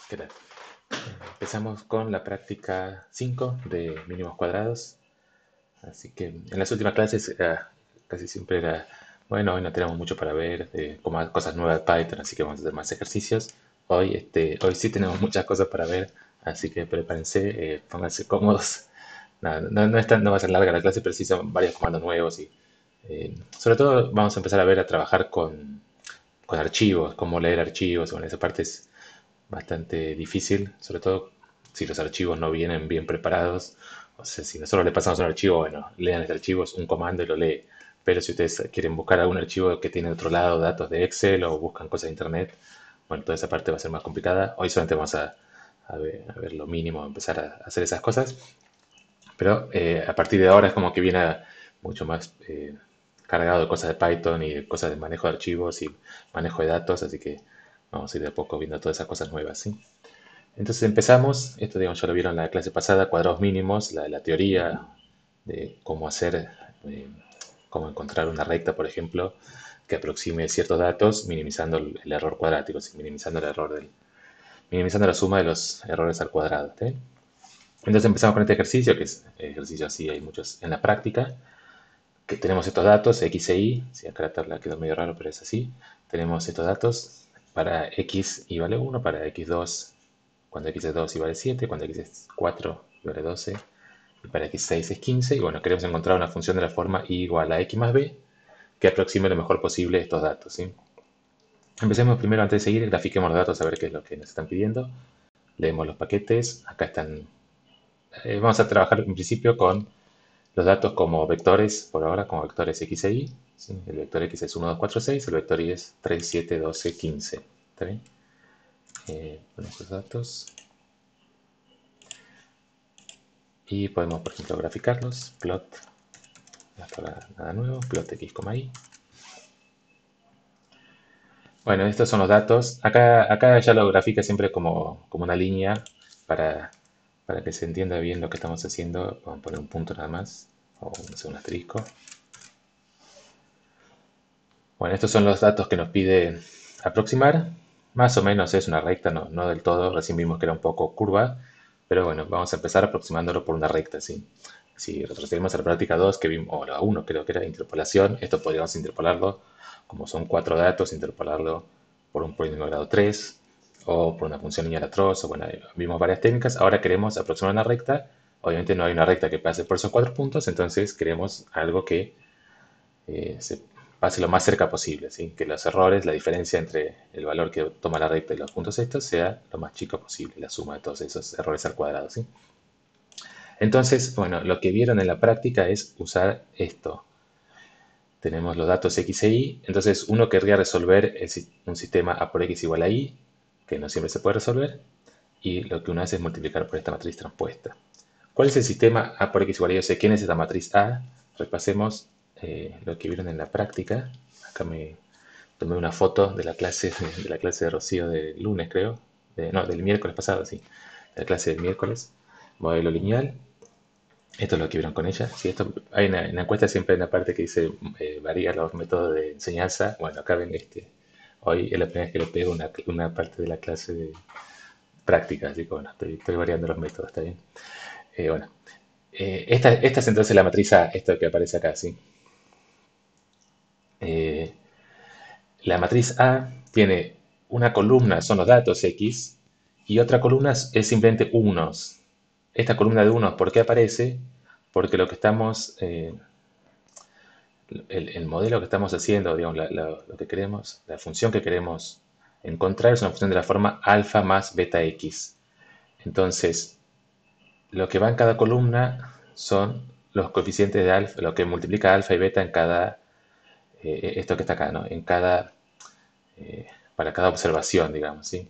¿Qué tal? Empezamos con la práctica 5 de mínimos cuadrados. Así que en las últimas clases casi siempre era, bueno, hoy no tenemos mucho para ver, como cosas nuevas de Python, así que vamos a hacer más ejercicios. Hoy sí tenemos muchas cosas para ver, así que prepárense, pónganse cómodos. No va a ser larga la clase, pero sí son varios comandos nuevos y sobre todo vamos a empezar a ver a trabajar con archivos, cómo leer archivos. Bueno, esa parte es bastante difícil, sobre todo si los archivos no vienen bien preparados. O sea, si nosotros le pasamos un archivo, bueno, lean este archivo, es un comando y lo lee. Pero si ustedes quieren buscar algún archivo que tiene otro lado datos de Excel o buscan cosas de Internet, bueno, toda esa parte va a ser más complicada. Hoy solamente vamos a ver lo mínimo, a empezar a hacer esas cosas. Pero a partir de ahora es como que viene mucho más cargado de cosas de Python y de cosas de manejo de archivos y manejo de datos, así que vamos a ir de a poco viendo todas esas cosas nuevas, ¿sí? Entonces empezamos, esto digamos ya lo vieron en la clase pasada, cuadrados mínimos, la teoría de cómo hacer, eh, cómo encontrar una recta, por ejemplo, que aproxime ciertos datos, minimizando el error cuadrático, ¿sí? Minimizando la suma de los errores al cuadrado, ¿sí? Entonces empezamos con este ejercicio, que es ejercicio así, hay muchos en la práctica, que tenemos estos datos, x e y, si acá la tabla quedó medio raro, pero es así, tenemos estos datos para x y vale 1, para x2 cuando x es 2 y vale 7, cuando x es 4 y vale 12, y para x6 es 15, y bueno, queremos encontrar una función de la forma y igual a x más b que aproxime lo mejor posible estos datos, ¿sí? Empecemos primero, antes de seguir, grafiquemos los datos a ver qué es lo que nos están pidiendo. Leemos los paquetes, acá están, vamos a trabajar en principio con los datos como vectores, por ahora, como vectores x e y, ¿sí? El vector x es 1, 2, 4, 6, el vector y es 3, 7, 12, 15, ¿está bien? Ponemos los datos. Y podemos, por ejemplo, graficarlos. Plot, hasta ahora nada nuevo, plot x, y. Bueno, estos son los datos. Acá ya lo grafica siempre como una línea para, para que se entienda bien lo que estamos haciendo. Vamos a poner un punto nada más, o no sé, un asterisco. Bueno, estos son los datos que nos pide aproximar. Más o menos es una recta, no del todo. Recién vimos que era un poco curva. Pero bueno, vamos a empezar aproximándolo por una recta, ¿sí? Si retrocedemos a la práctica 2 que vimos, o la 1 creo que era interpolación, esto podríamos interpolarlo, como son cuatro datos, interpolarlo por un polinomio de grado 3 o por una función lineal atroz, o bueno, vimos varias técnicas. Ahora queremos aproximar una recta. Obviamente no hay una recta que pase por esos cuatro puntos, entonces queremos algo que se pase lo más cerca posible, ¿sí? Que los errores, la diferencia entre el valor que toma la recta y los puntos estos sea lo más chico posible, la suma de todos esos errores al cuadrado, ¿sí? Entonces, bueno, lo que vieron en la práctica es usar esto. Tenemos los datos x e y, entonces uno querría resolver un sistema a por x igual a y, que no siempre se puede resolver, y lo que uno hace es multiplicar por esta matriz transpuesta. ¿Cuál es el sistema a por x igual a y? O sea, ¿quién es esta matriz A? Repasemos lo que vieron en la práctica. Acá me tomé una foto de la clase de Rocío del lunes, creo. No, del miércoles pasado, sí. De la clase del miércoles. Modelo lineal. Esto es lo que vieron con ella. Sí, hay en la encuesta siempre hay una parte que dice varía los métodos de enseñanza. Bueno, acá ven hoy es la primera vez que le pego una parte de la clase de práctica, así que bueno, estoy variando los métodos, ¿está bien? Bueno, esta es entonces la matriz A, esto que aparece acá, ¿sí? Eh, la matriz A tiene una columna, son los datos X, y otra columna es simplemente unos. Esta columna de unos, ¿por qué aparece? Porque lo que estamos, el modelo que estamos haciendo, digamos, lo que queremos, la función que queremos encontrar es una función de la forma alfa más beta X. Entonces, lo que va en cada columna son los coeficientes de alfa, lo que multiplica alfa y beta en cada, esto que está acá, ¿no? Para cada observación, digamos, ¿sí?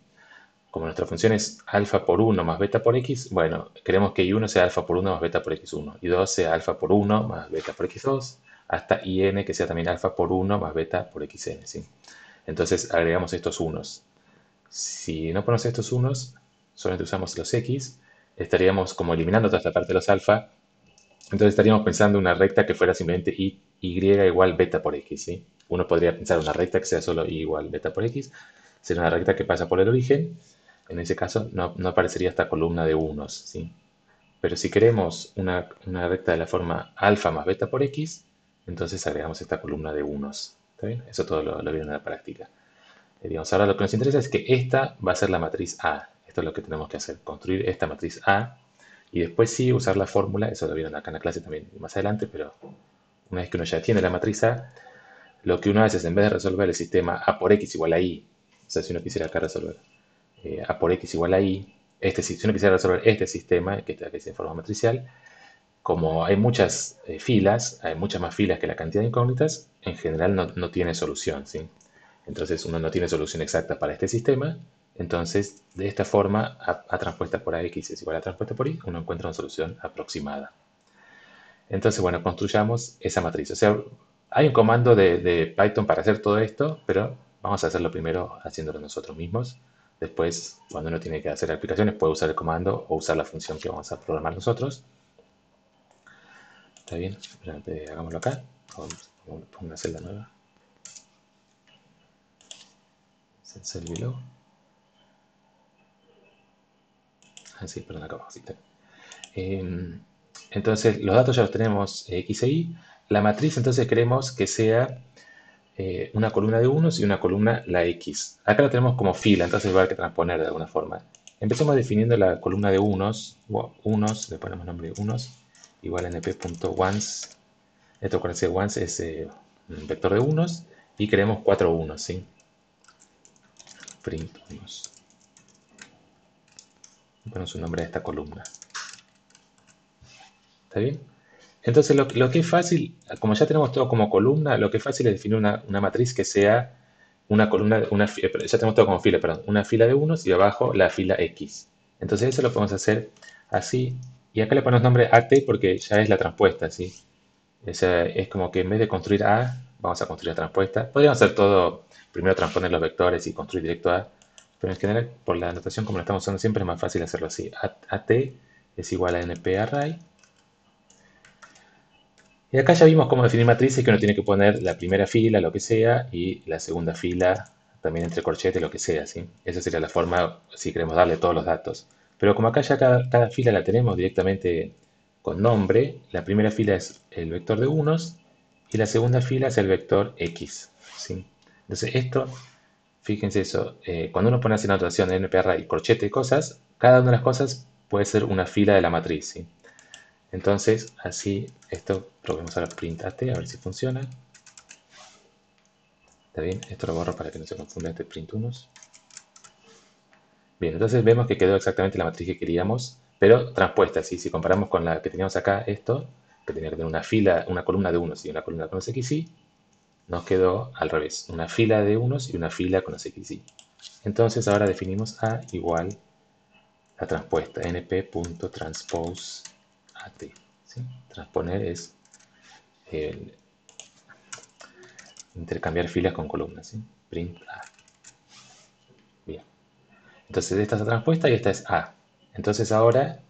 Como nuestra función es alfa por 1 más beta por x, bueno, queremos que y1 sea alfa por 1 más beta por x1, y 2 sea alfa por 1 más beta por x2, hasta yn que sea también alfa por 1 más beta por xn, ¿sí? Entonces agregamos estos unos. Si no ponemos estos unos, solamente usamos los x, estaríamos como eliminando toda esta parte de los alfa. Entonces estaríamos pensando una recta que fuera simplemente y igual beta por x, ¿sí? Uno podría pensar una recta que sea solo y igual beta por x. Sería una recta que pasa por el origen, en ese caso no aparecería esta columna de unos, ¿sí? Pero si queremos una recta de la forma alfa más beta por x, entonces agregamos esta columna de unos. ¿Está bien? Eso todo lo vieron en la práctica. Digamos, ahora lo que nos interesa es que esta va a ser la matriz A. Esto es lo que tenemos que hacer, construir esta matriz A y después sí usar la fórmula, eso lo vieron acá en la clase también más adelante, pero una vez que uno ya tiene la matriz A, lo que uno hace es en vez de resolver el sistema A por X igual a Y, o sea, si uno quisiera acá resolver A por X igual a Y, si uno quisiera resolver este sistema, que está aquí en forma matricial, como hay muchas filas, hay muchas más filas que la cantidad de incógnitas, en general no tiene solución, ¿sí? Entonces uno no tiene solución exacta para este sistema, entonces de esta forma A transpuesta por AX es igual a transpuesta por Y, uno encuentra una solución aproximada. Entonces, bueno, construyamos esa matriz. O sea, hay un comando de Python para hacer todo esto, pero vamos a hacerlo primero haciéndolo nosotros mismos. Después, cuando uno tiene que hacer aplicaciones, puede usar el comando o usar la función que vamos a programar nosotros. ¿Está bien? Espérate, hagámoslo acá. Vamos a poner una celda nueva. Cell below. Ah, sí, perdón, acá abajo. Sí, está. Entonces, los datos ya los tenemos X e Y. La matriz, entonces, queremos que sea una columna de unos y una columna la X. Acá lo tenemos como fila, entonces va a haber que transponer de alguna forma. Empezamos definiendo la columna de unos, le ponemos nombre de unos, igual a np.once. Esto con ese once es un vector de unos y queremos 4 unos, ¿sí? Print unos. Ponemos un nombre a esta columna. ¿Está bien? Entonces lo que es fácil, como ya tenemos todo como columna, lo que es fácil es definir una matriz que sea una columna, ya tenemos todo como fila, perdón, una fila de unos y abajo la fila X. Entonces eso lo podemos hacer así. Y acá le ponemos nombre AT porque ya es la transpuesta, ¿sí? O sea, es como que en vez de construir A, vamos a construir la transpuesta. Podríamos hacer todo, primero transponer los vectores y construir directo A, pero en general, por la notación como lo estamos usando siempre, es más fácil hacerlo así. AT es igual a NP array. Y acá ya vimos cómo definir matrices, que uno tiene que poner la primera fila, lo que sea, y la segunda fila, también entre corchetes, lo que sea, ¿sí? Esa sería la forma si queremos darle todos los datos. Pero como acá ya cada fila la tenemos directamente con nombre, la primera fila es el vector de unos y la segunda fila es el vector X, ¿sí? Entonces esto, fíjense eso, cuando uno pone así en notación de NPArray, corchete y cosas, cada una de las cosas puede ser una fila de la matriz, ¿sí? Entonces, así, esto probemos ahora print AT, a ver si funciona. ¿Está bien? Esto lo borro para que no se confunda este print unos. Bien, entonces vemos que quedó exactamente la matriz que queríamos, pero transpuesta, ¿sí? Si comparamos con la que teníamos acá, esto, que tenía que tener una fila, una columna de unos y una columna con los XY, nos quedó al revés, una fila de unos y una fila con los XY. Entonces ahora definimos A igual la transpuesta, np.transpose AT. ¿Sí? Transponer es intercambiar filas con columnas, ¿sí? Print A. Bien. Entonces esta es la transpuesta y esta es A. Entonces ahora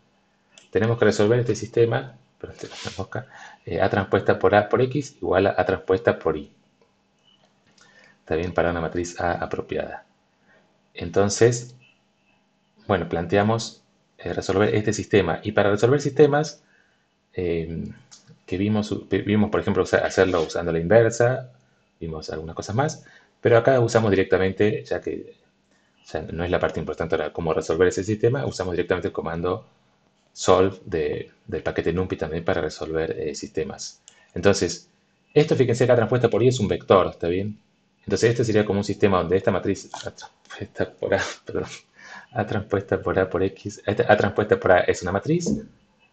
tenemos que resolver este sistema, pero la mosca, A transpuesta por A por X igual a transpuesta por Y. Está bien para una matriz A apropiada. Entonces, bueno, planteamos resolver este sistema. Y para resolver sistemas, que vimos, por ejemplo, hacerlo usando la inversa, vimos algunas cosas más, pero acá usamos directamente, ya que no es la parte importante ahora cómo resolver ese sistema, usamos directamente el comando solve del paquete NumPy también para resolver sistemas. Entonces, esto, fíjense que la transpuesta por Y es un vector, ¿está bien? Entonces, este sería como un sistema donde esta matriz A transpuesta por A, perdón, A transpuesta por A por X, A transpuesta por A es una matriz,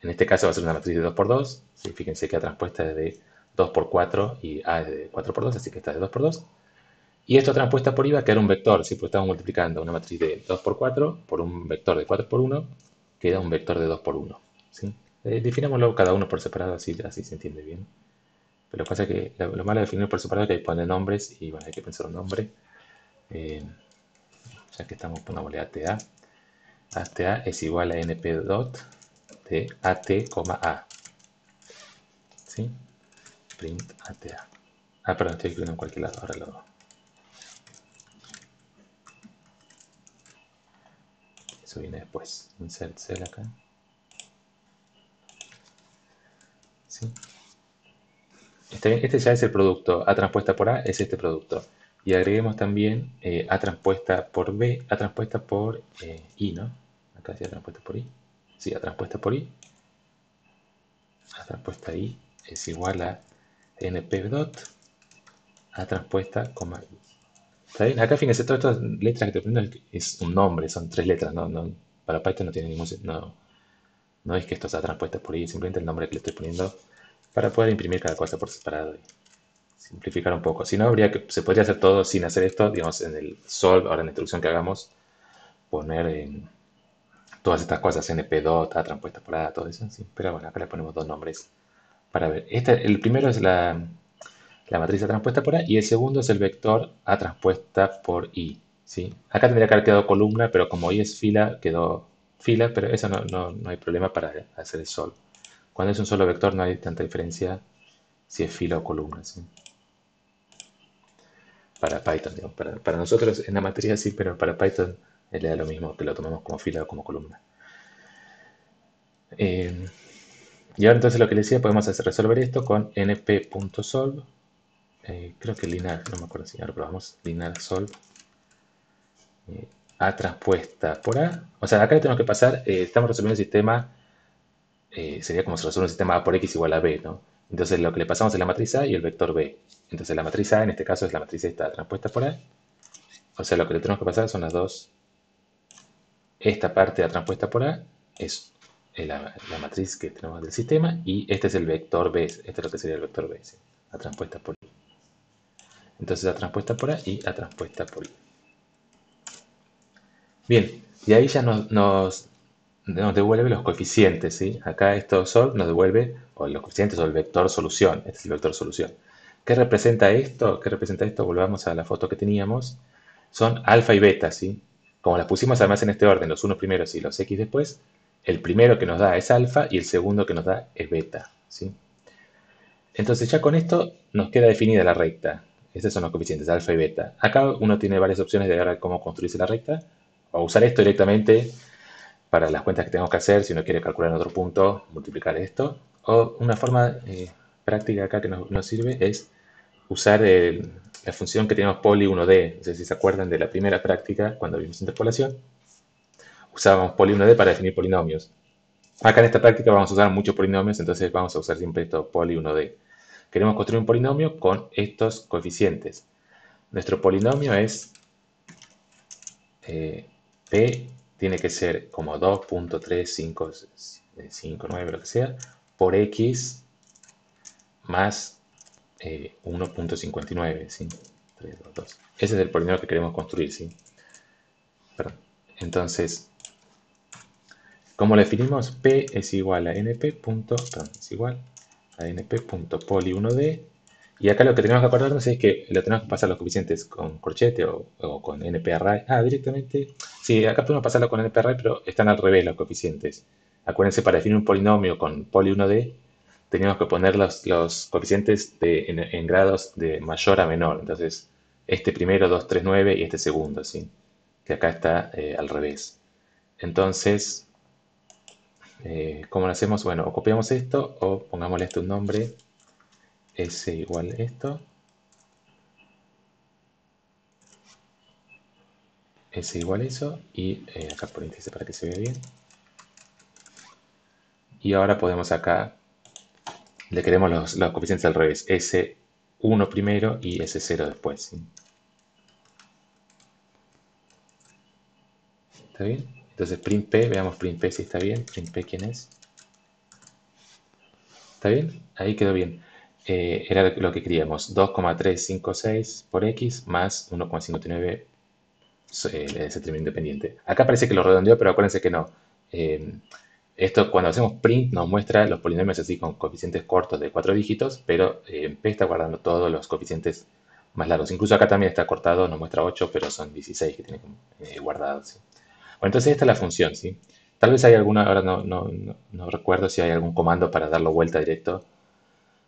en este caso va a ser una matriz de 2 por 2, ¿sí? Fíjense que A transpuesta es de 2 por 4 y A es de 4 por 2, así que esta es de 2 por 2. Y esto transpuesta por I va a quedar un vector, ¿sí? Porque estamos multiplicando una matriz de 2 por 4 por un vector de 4 por 1, queda un vector de 2 por 1. ¿Sí? Definámoslo cada uno por separado, así se entiende bien. Pero lo que pasa es que lo malo de definir por separado es que hay que poner nombres y bueno, hay que pensar un nombre. Ya que estamos, pongámosle ATA. ATA es igual a np dot de AT, A. ¿Sí? Print ATA. Ah, perdón, estoy escribiendo en cualquier lado, ahora lo hago. Eso viene después. Insert cell acá. ¿Sí? Este ya es el producto. A transpuesta por A es este producto. Y agreguemos también A transpuesta por B, A transpuesta por I, ¿no? Acá sí A transpuesta por I. Sí, A transpuesta por I. A transpuesta I es igual a np dot A transpuesta, coma I. ¿Está bien? Acá fíjense, todas estas letras que te poniendo es un nombre, son 3 letras, para Python no tiene ningún sentido. No es que esto sea transpuesta por I, simplemente el nombre que le estoy poniendo para poder imprimir cada cosa por separado y simplificar un poco. Si no, se podría hacer todo sin hacer esto, digamos, en el solve, ahora en la introducción que hagamos, poner en todas estas cosas, np-dot, a transpuesta por a, todo eso, sí. Pero bueno, acá le ponemos dos nombres para ver. El primero es la matriz a transpuesta por a y el segundo es el vector a transpuesta por i, ¿sí? Acá tendría que haber quedado columna, pero como i es fila, quedó fila, pero eso no hay problema para hacer el solve. Cuando es un solo vector no hay tanta diferencia si es fila o columna, ¿sí? Para Python, digamos. Para nosotros en la matriz sí, pero para Python le da lo mismo que lo tomemos como fila o como columna. Eh, y ahora entonces lo que les decía, podemos resolver esto con np.solve. Creo que linear, no me acuerdo si ahora probamos. Linear solve. A transpuesta por A. O sea, acá le tenemos que pasar, estamos resolviendo el sistema, sería como si resuelve un sistema A por X igual a B, ¿no? Entonces lo que le pasamos es la matriz A y el vector B. Entonces la matriz A en este caso es la matriz esta transpuesta por A. O sea, lo que le tenemos que pasar son las dos. Esta parte A transpuesta por A es la matriz que tenemos del sistema y este es el vector B. Este es lo que sería el vector B, ¿sí? A transpuesta por I. Entonces A transpuesta por A y A transpuesta por I. Bien, y ahí ya nos devuelve los coeficientes, ¿sí? Acá esto sol nos devuelve o los coeficientes o el vector solución. Este es el vector solución. ¿Qué representa esto? ¿Qué representa esto? Volvamos a la foto que teníamos. Son alfa y beta, ¿sí? Como las pusimos además en este orden, los unos primeros y los x después, el primero que nos da es alfa y el segundo que nos da es beta, ¿sí? Entonces ya con esto nos queda definida la recta. Estos son los coeficientes, alfa y beta. Acá uno tiene varias opciones de ver cómo construirse la recta. O usar esto directamente para las cuentas que tenemos que hacer, si uno quiere calcular en otro punto, multiplicar esto. O una forma práctica acá que nos sirve es usar la función que tenemos poly1d. No sé si se acuerdan de la primera práctica cuando vimos interpolación. Usábamos poly1d para definir polinomios. Acá en esta práctica vamos a usar muchos polinomios, entonces vamos a usar siempre esto poly1d. Queremos construir un polinomio con estos coeficientes. Nuestro polinomio es p tiene que ser como 2.3559, lo que sea, por x más 1.59, ¿sí? 3, 2, 2. Ese es el polinomio que queremos construir, ¿sí? Perdón. Entonces, ¿cómo lo definimos? P es igual a np.poly1d. Y acá lo que tenemos que acordarnos es que lo tenemos que pasar los coeficientes con corchete o con nparray. Directamente. Sí, acá podemos pasarlo con nparray, pero están al revés los coeficientes. Acuérdense, para definir un polinomio con poly1d, teníamos que poner los coeficientes en grados de mayor a menor. Entonces, este primero 239 y este segundo, ¿sí? Que acá está al revés. Entonces, ¿cómo lo hacemos? Bueno, o copiamos esto o pongámosle un nombre, s igual esto, s igual eso, y acá por índice para que se vea bien. Y ahora podemos acá, le queremos los coeficientes al revés, S1 primero y S0 después, ¿sí? ¿Está bien? Entonces print p, veamos print p si está bien, print p quién es. ¿Está bien? Ahí quedó bien. Era lo que queríamos, 2,356 por x más 1,59 ese término independiente. Acá parece que lo redondeó, pero acuérdense que no. Esto cuando hacemos print nos muestra los polinomios así con coeficientes cortos de 4 dígitos, pero P está guardando todos los coeficientes más largos. Incluso acá también está cortado, nos muestra 8, pero son 16 que tiene guardados. ¿Sí? Bueno, entonces esta es la función, ¿sí? Tal vez hay alguna, ahora no recuerdo si hay algún comando para darlo vuelta directo.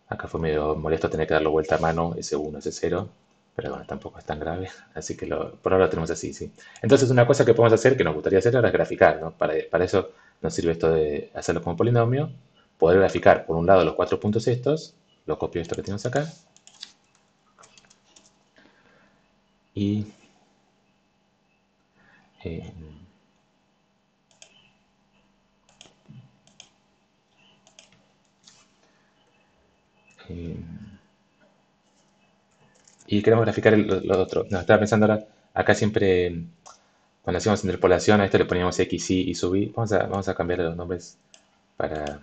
Acá fue medio molesto tener que darlo vuelta a mano, S1, S0. Pero bueno, tampoco es tan grave, así que por ahora lo tenemos así, ¿sí? Entonces una cosa que podemos hacer, que nos gustaría hacer ahora es graficar, ¿no? Para eso nos sirve esto de hacerlo como polinomio, poder graficar por un lado los 4 puntos estos, lo copio esto que tenemos acá, y eh, eh, y queremos graficar lo otro. No, estaba pensando ahora, acá siempre, cuando hacíamos interpolación, a esto le poníamos x, y sub i. Vamos a cambiarle los nombres para,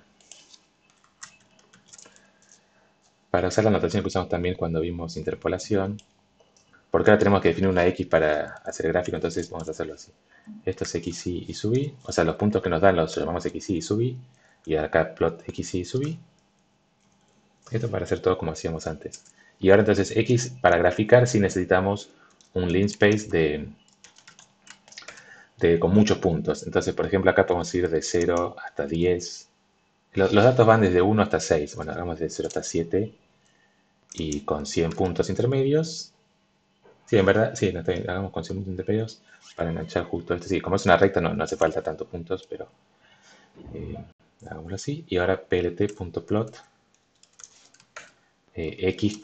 para usar la notación que usamos también cuando vimos interpolación. Porque ahora tenemos que definir una x para hacer el gráfico, entonces vamos a hacerlo así. Esto es x, y sub i. O sea, los puntos que nos dan los llamamos x, y sub i. Y acá plot x, y sub i. Esto para hacer todo como hacíamos antes. Y ahora entonces x para graficar sí necesitamos un linspace con muchos puntos. Entonces, por ejemplo, acá podemos ir de 0 hasta 10. Los datos van desde 1 hasta 6. Bueno, hagamos de 0 hasta 7 y con 100 puntos intermedios. Sí, en verdad, sí, hagamos con 100 puntos intermedios para enganchar justo este. Sí, como es una recta no hace falta tantos puntos, pero eh, hagámoslo así. Y ahora plt.plot x,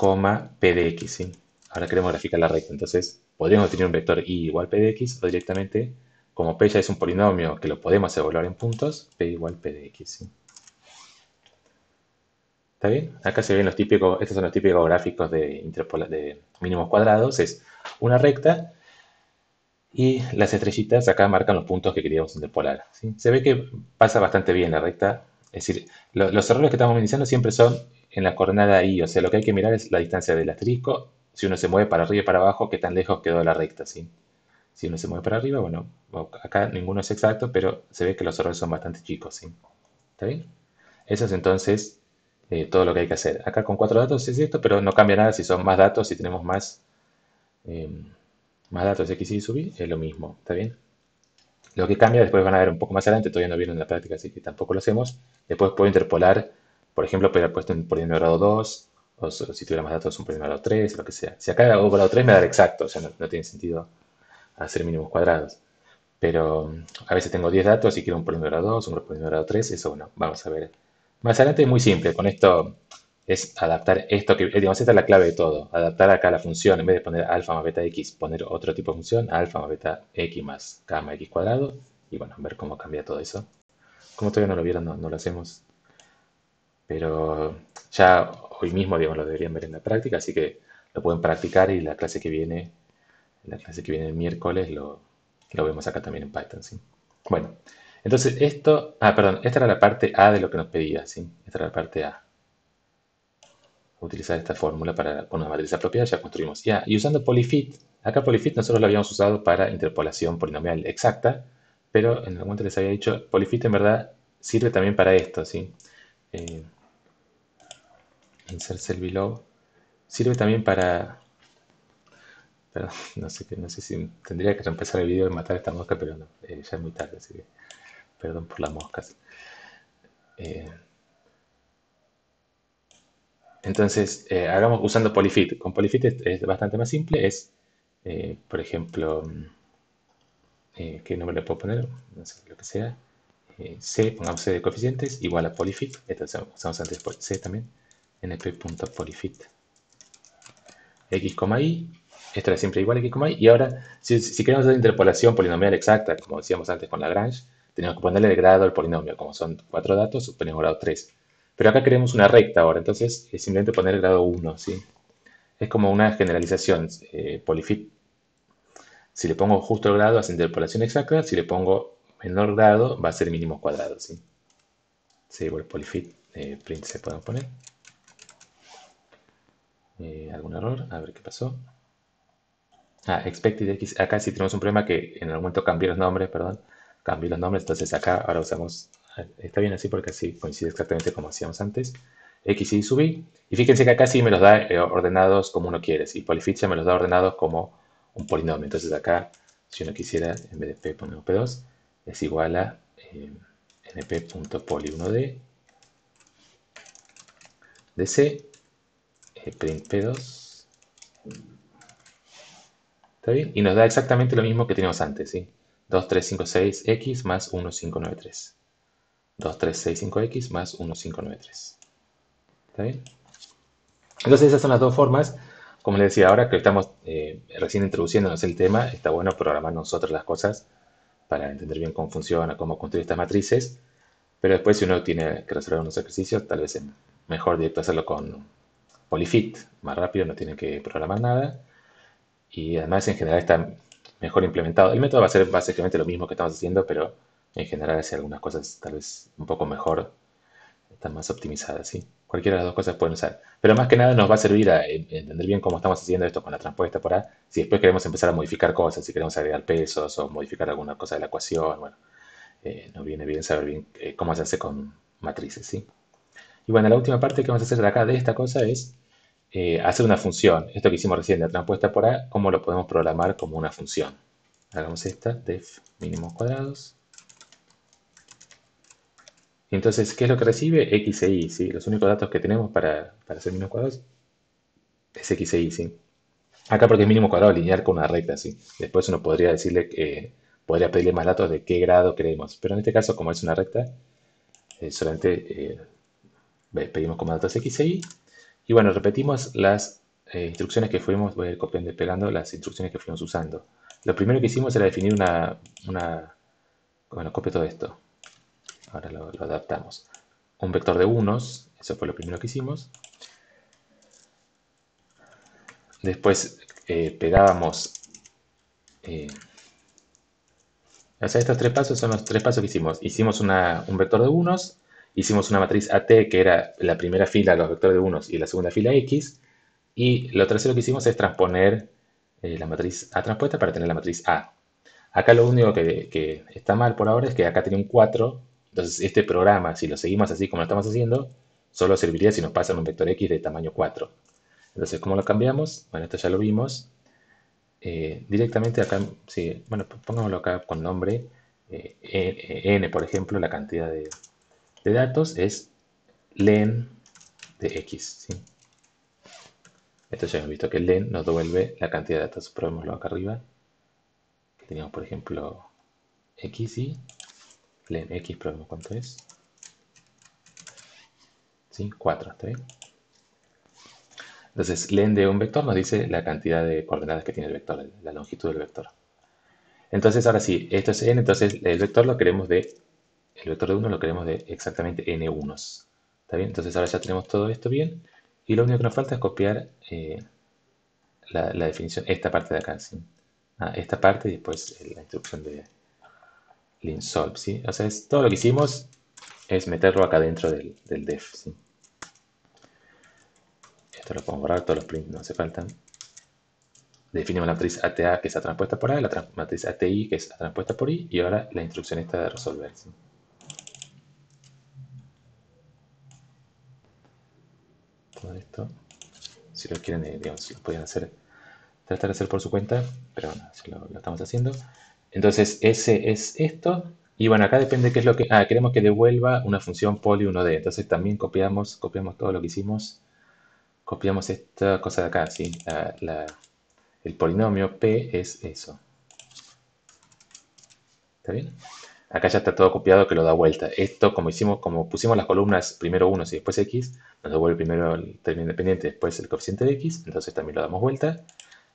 p de x, ¿sí? Ahora queremos graficar la recta, entonces podríamos tener un vector y igual p de x o directamente, como p ya es un polinomio que lo podemos evaluar en puntos, p igual p de x, ¿sí? ¿Está bien? Acá se ven los típicos, estos son los típicos gráficos de mínimos cuadrados, es una recta y las estrellitas acá marcan los puntos que queríamos interpolar, ¿sí? Se ve que pasa bastante bien la recta, es decir, los errores que estamos iniciando siempre son en la coordenada y, o sea, lo que hay que mirar es la distancia del asterisco, si uno se mueve para arriba y para abajo, qué tan lejos quedó de la recta, ¿sí? Si uno se mueve para arriba, bueno, acá ninguno es exacto, pero se ve que los errores son bastante chicos, ¿sí? ¿Está bien? Eso es entonces todo lo que hay que hacer. Acá con 4 datos es esto, pero no cambia nada si son más datos, si tenemos eh, más datos x, y sub i, es lo mismo, ¿está bien? Lo que cambia, después van a ver un poco más adelante, todavía no vieron en la práctica, así que tampoco lo hacemos. Después puedo interpolar, por ejemplo, puedo haber puesto un polinomio de grado 2, o si tuviera más datos, un polinomio de grado 3, lo que sea. Si acá hago grado 3 me da el exacto, o sea, no tiene sentido hacer mínimos cuadrados. Pero a veces tengo 10 datos y quiero un polinomio de grado 2, un polinomio de grado 3, eso bueno, vamos a ver. Más adelante es muy simple, con esto es adaptar esto que, digamos, esta es la clave de todo. Adaptar acá la función, en vez de poner alfa más beta x, poner otro tipo de función, alfa más beta x más gamma x cuadrado. Y bueno, ver cómo cambia todo eso. Como todavía no lo vieron, no lo hacemos. Pero ya hoy mismo, digamos, lo deberían ver en la práctica, así que lo pueden practicar y la clase que viene el miércoles lo vemos acá también en Python, ¿sí? Bueno, entonces perdón, esta era la parte A de lo que nos pedía, ¿sí? Esta era la parte A. Utilizar esta fórmula con una matriz apropiada, ya construimos. Ya, y usando polyfit, acá polyfit nosotros lo habíamos usado para interpolación polinomial exacta, pero en algún momento les había dicho, polyfit en verdad sirve también para esto, ¿sí? Eh, insert cell below. Sirve también perdón, no sé si tendría que reempezar el video y matar a esta mosca, pero no, ya es muy tarde, así que perdón por las moscas. Eh, entonces, hagamos usando polyfit. Con polyfit es bastante más simple, por ejemplo, ¿qué nombre le puedo poner? No sé, lo que sea. C, pongamos C de coeficientes, igual a polyfit. Esto usamos antes por C también. np.polyfit x, y. Esto era siempre igual a x, y. Y ahora, si queremos hacer interpolación polinomial exacta, como decíamos antes con Lagrange, tenemos que ponerle el grado al polinomio. Como son 4 datos, ponemos grado 3. Pero acá queremos una recta ahora, entonces es simplemente poner el grado 1, ¿sí? Es como una generalización. Polyfit, si le pongo justo el grado, hace interpolación exacta. Si le pongo menor grado, va a ser mínimos cuadrados, ¿sí? Sí, igual polyfit, print se puede poner. ¿Algún error? A ver qué pasó. Expected x. Acá sí tenemos un problema que en el momento cambié los nombres, perdón. Cambié los nombres, entonces acá ahora usamos. Está bien así porque así coincide exactamente como hacíamos antes. X y sub i. Y fíjense que acá sí me los da ordenados como uno quiere. Y polyfit ya me los da ordenados como un polinomio. Entonces acá, si uno quisiera, en vez de p ponemos p2, es igual a np.poly1d de c, print p2, ¿Está bien? Y nos da exactamente lo mismo que teníamos antes, ¿sí? 2356x más 1593. 2365x más 1593. ¿Está bien? Entonces esas son las dos formas. Como les decía, ahora que estamos recién introduciéndonos el tema, está bueno programar nosotros las cosas para entender bien cómo funciona, cómo construir estas matrices. Pero después si uno tiene que resolver unos ejercicios, tal vez es mejor directo hacerlo con Polyfit. Más rápido, no tiene que programar nada. Y además en general está mejor implementado. El método va a ser básicamente lo mismo que estamos haciendo, pero en general hace algunas cosas tal vez un poco mejor, están más optimizadas, ¿sí? Cualquiera de las dos cosas pueden usar. Pero más que nada nos va a servir a entender bien cómo estamos haciendo esto con la transpuesta por A. Si después queremos empezar a modificar cosas, si queremos agregar pesos o modificar alguna cosa de la ecuación, bueno, nos viene bien saber bien cómo se hace con matrices, ¿sí? Y bueno, la última parte que vamos a hacer de acá de esta cosa es hacer una función. Esto que hicimos recién, la transpuesta por A, ¿cómo lo podemos programar como una función? Hagamos esta, def mínimos cuadrados. Y entonces, ¿qué es lo que recibe? X e Y, ¿sí? Los únicos datos que tenemos para hacer mínimos cuadrados es X e Y, ¿sí? Acá porque es mínimo cuadrado lineal con una recta, ¿sí? Después uno podría decirle que podría pedirle más datos de qué grado queremos. Pero en este caso, como es una recta, solamente pedimos como datos X e Y. Y bueno, repetimos las instrucciones que fuimos, voy a ir copiando y pegando las instrucciones que fuimos usando. Lo primero que hicimos era definir bueno, copio todo esto. Ahora lo adaptamos. Un vector de unos, eso fue lo primero que hicimos. Después pegábamos, eh, o sea, estos tres pasos son los tres pasos que hicimos. Hicimos un vector de unos, hicimos una matriz AT que era la primera fila los vectores de unos y la segunda fila X. Y lo tercero que hicimos es transponer la matriz A transpuesta para tener la matriz A. Acá lo único que está mal por ahora es que acá tiene un 4. Entonces este programa, si lo seguimos así como lo estamos haciendo, solo serviría si nos pasan un vector X de tamaño 4. Entonces, ¿cómo lo cambiamos? Bueno, esto ya lo vimos. Directamente acá, sí, bueno, pongámoslo acá con nombre. N, por ejemplo, la cantidad de datos es len de X, ¿sí? Esto ya hemos visto que len nos devuelve la cantidad de datos. Probémoslo acá arriba. Que teníamos, por ejemplo, X y len X, probemos cuánto es. ¿Sí? 4, ¿está bien? Entonces, len de un vector nos dice la cantidad de coordenadas que tiene el vector, la longitud del vector. Entonces, ahora sí, esto es n, entonces el vector el vector de 1 lo queremos de exactamente n unos. ¿Está bien? Entonces ahora ya tenemos todo esto bien. Y lo único que nos falta es copiar la definición, esta parte de acá, ¿sí? Esta parte y después la instrucción de linsolve, ¿sí? O sea, todo lo que hicimos es meterlo acá dentro del def, ¿sí? Esto lo podemos borrar, todos los prints no hace falta. Definimos la matriz ATA que es A transpuesta por A, la matriz ATI que es A transpuesta por I, y ahora la instrucción esta de resolver, ¿sí? Todo esto, si lo quieren, digamos, lo pueden hacer, tratar de hacer por su cuenta, pero bueno, así lo estamos haciendo. Entonces, ese es esto. Y bueno, acá depende qué es lo que... queremos que devuelva una función poly 1D. Entonces también copiamos todo lo que hicimos. Copiamos esta cosa de acá, ¿sí? El polinomio P es eso. ¿Está bien? Acá ya está todo copiado que lo da vuelta. Esto, como pusimos las columnas primero unos y después X, nos devuelve primero el término independiente, después el coeficiente de X, entonces también lo damos vuelta.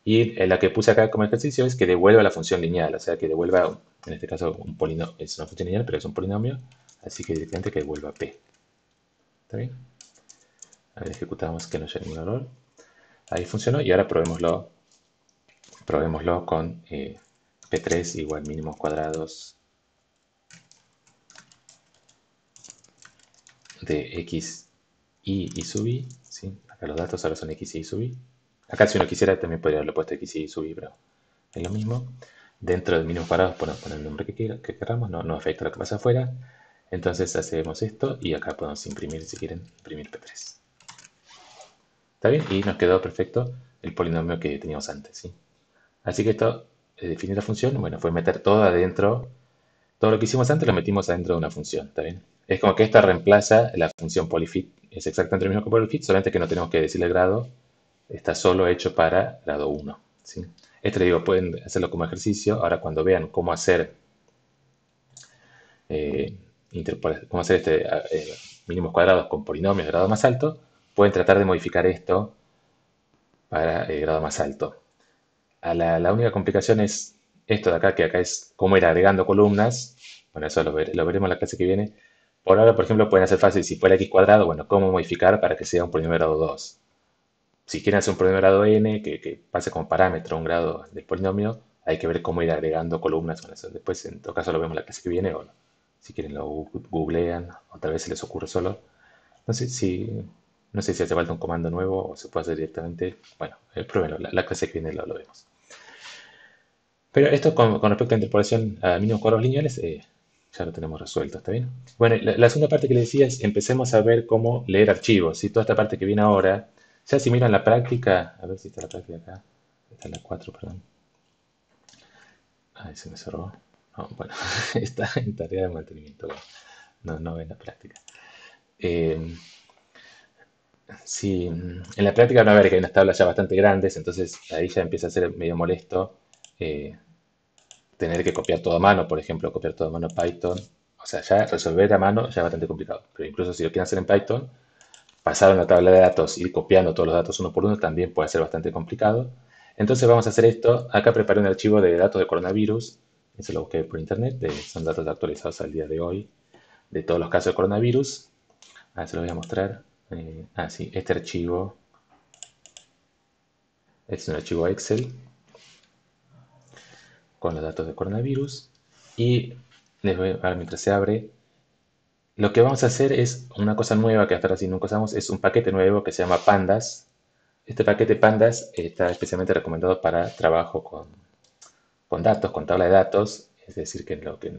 Y la que puse acá como ejercicio es que devuelva la función lineal, o sea, que devuelva, en este caso, un polinomio, es una función lineal, pero es un polinomio, así que directamente que devuelva P. ¿Está bien? A ver, ejecutamos que no haya ningún error. Ahí funcionó y ahora probémoslo con P3 igual mínimos cuadrados de X, Y sub I. ¿Sí? Acá los datos ahora son X, Y sub I. Acá si uno quisiera también podría haberlo puesto X, Y sub I, pero es lo mismo. Dentro del mínimos cuadrados podemos poner el nombre que queramos, no afecta lo que pasa afuera. Entonces hacemos esto y acá podemos imprimir, si quieren, imprimir P3. ¿Está bien? Y nos quedó perfecto el polinomio que teníamos antes, ¿sí? Así que esto, definir la función, bueno, fue meter todo adentro. Todo lo que hicimos antes lo metimos adentro de una función, ¿está bien? Es como que esta reemplaza la función polyfit. Es exactamente lo mismo que polyfit, solamente que no tenemos que decirle el grado. Está solo hecho para grado 1, ¿sí? Esto le digo, pueden hacerlo como ejercicio. Ahora cuando vean cómo hacer, eh, cómo hacer mínimos cuadrados con polinomios de grado más alto, pueden tratar de modificar esto para grado más alto. La única complicación es esto de acá, que acá es cómo ir agregando columnas. Bueno, eso lo veremos en la clase que viene. Por ahora, por ejemplo, pueden hacer fácil, si fuera x cuadrado, bueno, cómo modificar para que sea un polinomio de grado 2. Si quieren hacer un polinomio de grado n, que pase como parámetro un grado del polinomio, hay que ver cómo ir agregando columnas. Bueno, eso después, en todo caso, lo vemos en la clase que viene, o si quieren lo googlean, o tal vez se les ocurre solo. No sé no sé si hace falta un comando nuevo o se puede hacer directamente. Bueno, pruébenlo, la clase que viene lo vemos. Pero esto con respecto a interpolación a mínimos cuadrados lineales, ya lo tenemos resuelto, ¿está bien? Bueno, la segunda parte que le decía es empecemos a ver cómo leer archivos. ¿Sí? Toda esta parte que viene ahora, ya si miran la práctica, a ver si está la práctica acá, está la 4, perdón. Ay, se me cerró. No, bueno, está en tarea de mantenimiento, no ven la práctica. Eh, sí, en la práctica van a ver que hay unas tablas ya bastante grandes, entonces ahí ya empieza a ser medio molesto. eh, Tener que copiar todo a mano, por ejemplo, copiar todo a mano Python. O sea, ya resolver a mano ya es bastante complicado. Pero incluso si lo quieren hacer en Python, pasar a una tabla de datos, ir copiando todos los datos uno por uno, también puede ser bastante complicado. Entonces vamos a hacer esto. Acá preparé un archivo de datos de coronavirus. Eso lo busqué por internet. Son datos actualizados al día de hoy de todos los casos de coronavirus. Ahora se lo voy a mostrar. Sí, este archivo es un archivo Excel con los datos de coronavirus. Y les voy a ver mientras se abre. Lo que vamos a hacer es una cosa nueva que hasta ahora sí nunca usamos, es un paquete nuevo que se llama Pandas. Este paquete Pandas está especialmente recomendado para trabajo con datos, con tabla de datos, es decir, lo que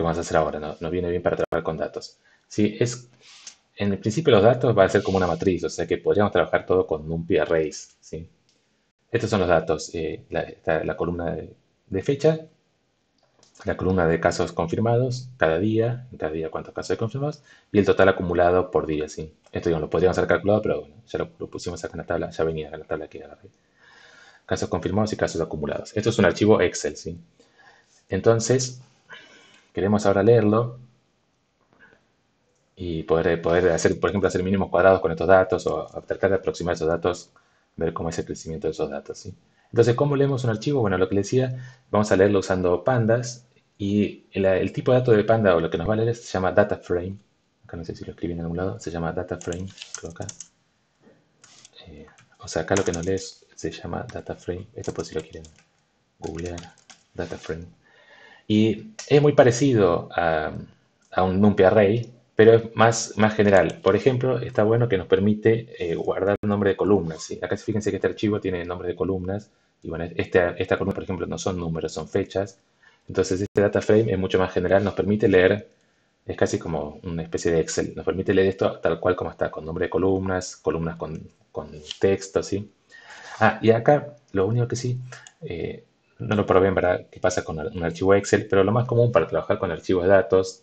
vamos a hacer ahora, no viene bien para trabajar con datos. Sí, en el principio los datos va a ser como una matriz, o sea que podríamos trabajar todo con NumPy arrays. ¿Sí? Estos son los datos, está la columna de fecha, la columna de casos confirmados en cada día cuántos casos hay confirmados, y el total acumulado por día, ¿sí? Esto digamos, lo podríamos haber calculado, pero bueno, ya lo pusimos acá en la tabla, ya venía en la tabla que agarré. Casos confirmados y casos acumulados. Esto es un archivo Excel, ¿sí? Entonces, queremos ahora leerlo y poder hacer, por ejemplo, hacer mínimos cuadrados con estos datos o tratar de aproximar esos datos, ver cómo es el crecimiento de esos datos, ¿sí? Entonces, ¿cómo leemos un archivo? Bueno, lo que le decía, vamos a leerlo usando pandas y el tipo de dato de panda o lo que nos va a leer se llama data frame. Acá no sé si lo escribí en algún lado, se llama data frame, creo acá. Eh, o sea, acá lo que nos lee se llama data frame. Esto por si lo quieren googlear, data frame. Y es muy parecido a un NumPy array, pero es más general. Por ejemplo, está bueno que nos permite guardar un nombre de columnas. ¿Sí? Acá fíjense que este archivo tiene nombre de columnas. Y bueno, esta columna, por ejemplo, no son números, son fechas. Entonces, este data frame es mucho más general, nos permite leer, es casi como una especie de Excel, nos permite leer esto tal cual como está, con nombre de columnas, columnas con texto, ¿sí? Y acá lo único que sí, eh, no lo probé en verdad qué pasa con un archivo Excel, pero lo más común para trabajar con archivos de datos,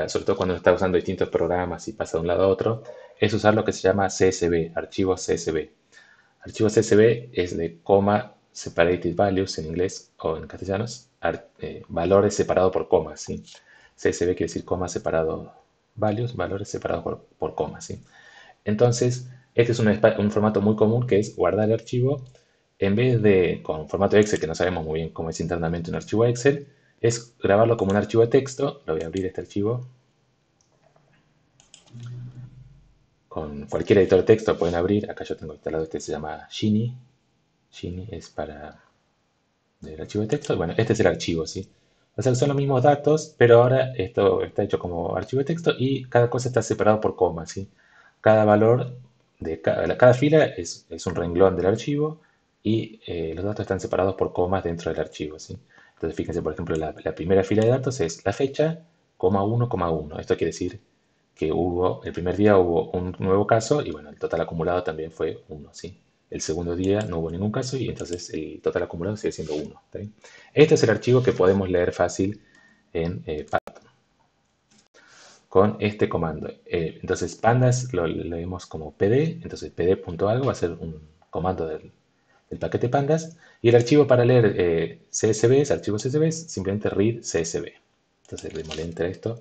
sobre todo cuando está usando distintos programas y pasa de un lado a otro, es usar lo que se llama CSV, archivos CSV. Archivo CSV es de coma separated values en inglés o en castellano, valores separados por comas, ¿sí? CSV quiere decir coma separado values, valores separados por comas, ¿sí? Entonces, este es un formato muy común que es guardar el archivo en vez de con formato Excel, que no sabemos muy bien cómo es internamente un archivo Excel, es grabarlo como un archivo de texto. Lo voy a abrir este archivo con cualquier editor de texto. Pueden abrir. Acá yo tengo instalado este, se llama Gini. Gini es para el archivo de texto. Bueno, este es el archivo, ¿sí? O sea, son los mismos datos, pero ahora esto está hecho como archivo de texto y cada cosa está separado por comas, ¿sí? Cada valor de cada fila es un renglón del archivo y los datos están separados por comas dentro del archivo, ¿sí? Entonces, fíjense, por ejemplo, la primera fila de datos es la fecha, coma 1, coma 1. Esto quiere decir que el primer día hubo un nuevo caso y bueno, el total acumulado también fue 1, ¿sí? El segundo día no hubo ningún caso y entonces el total acumulado sigue siendo 1. Este es el archivo que podemos leer fácil en Python con este comando. Entonces pandas lo leemos como pd, entonces pd.algo va a ser un comando del paquete pandas. Y el archivo para leer CSVs, archivos CSVs, simplemente read CSV. Entonces le damos enter a esto.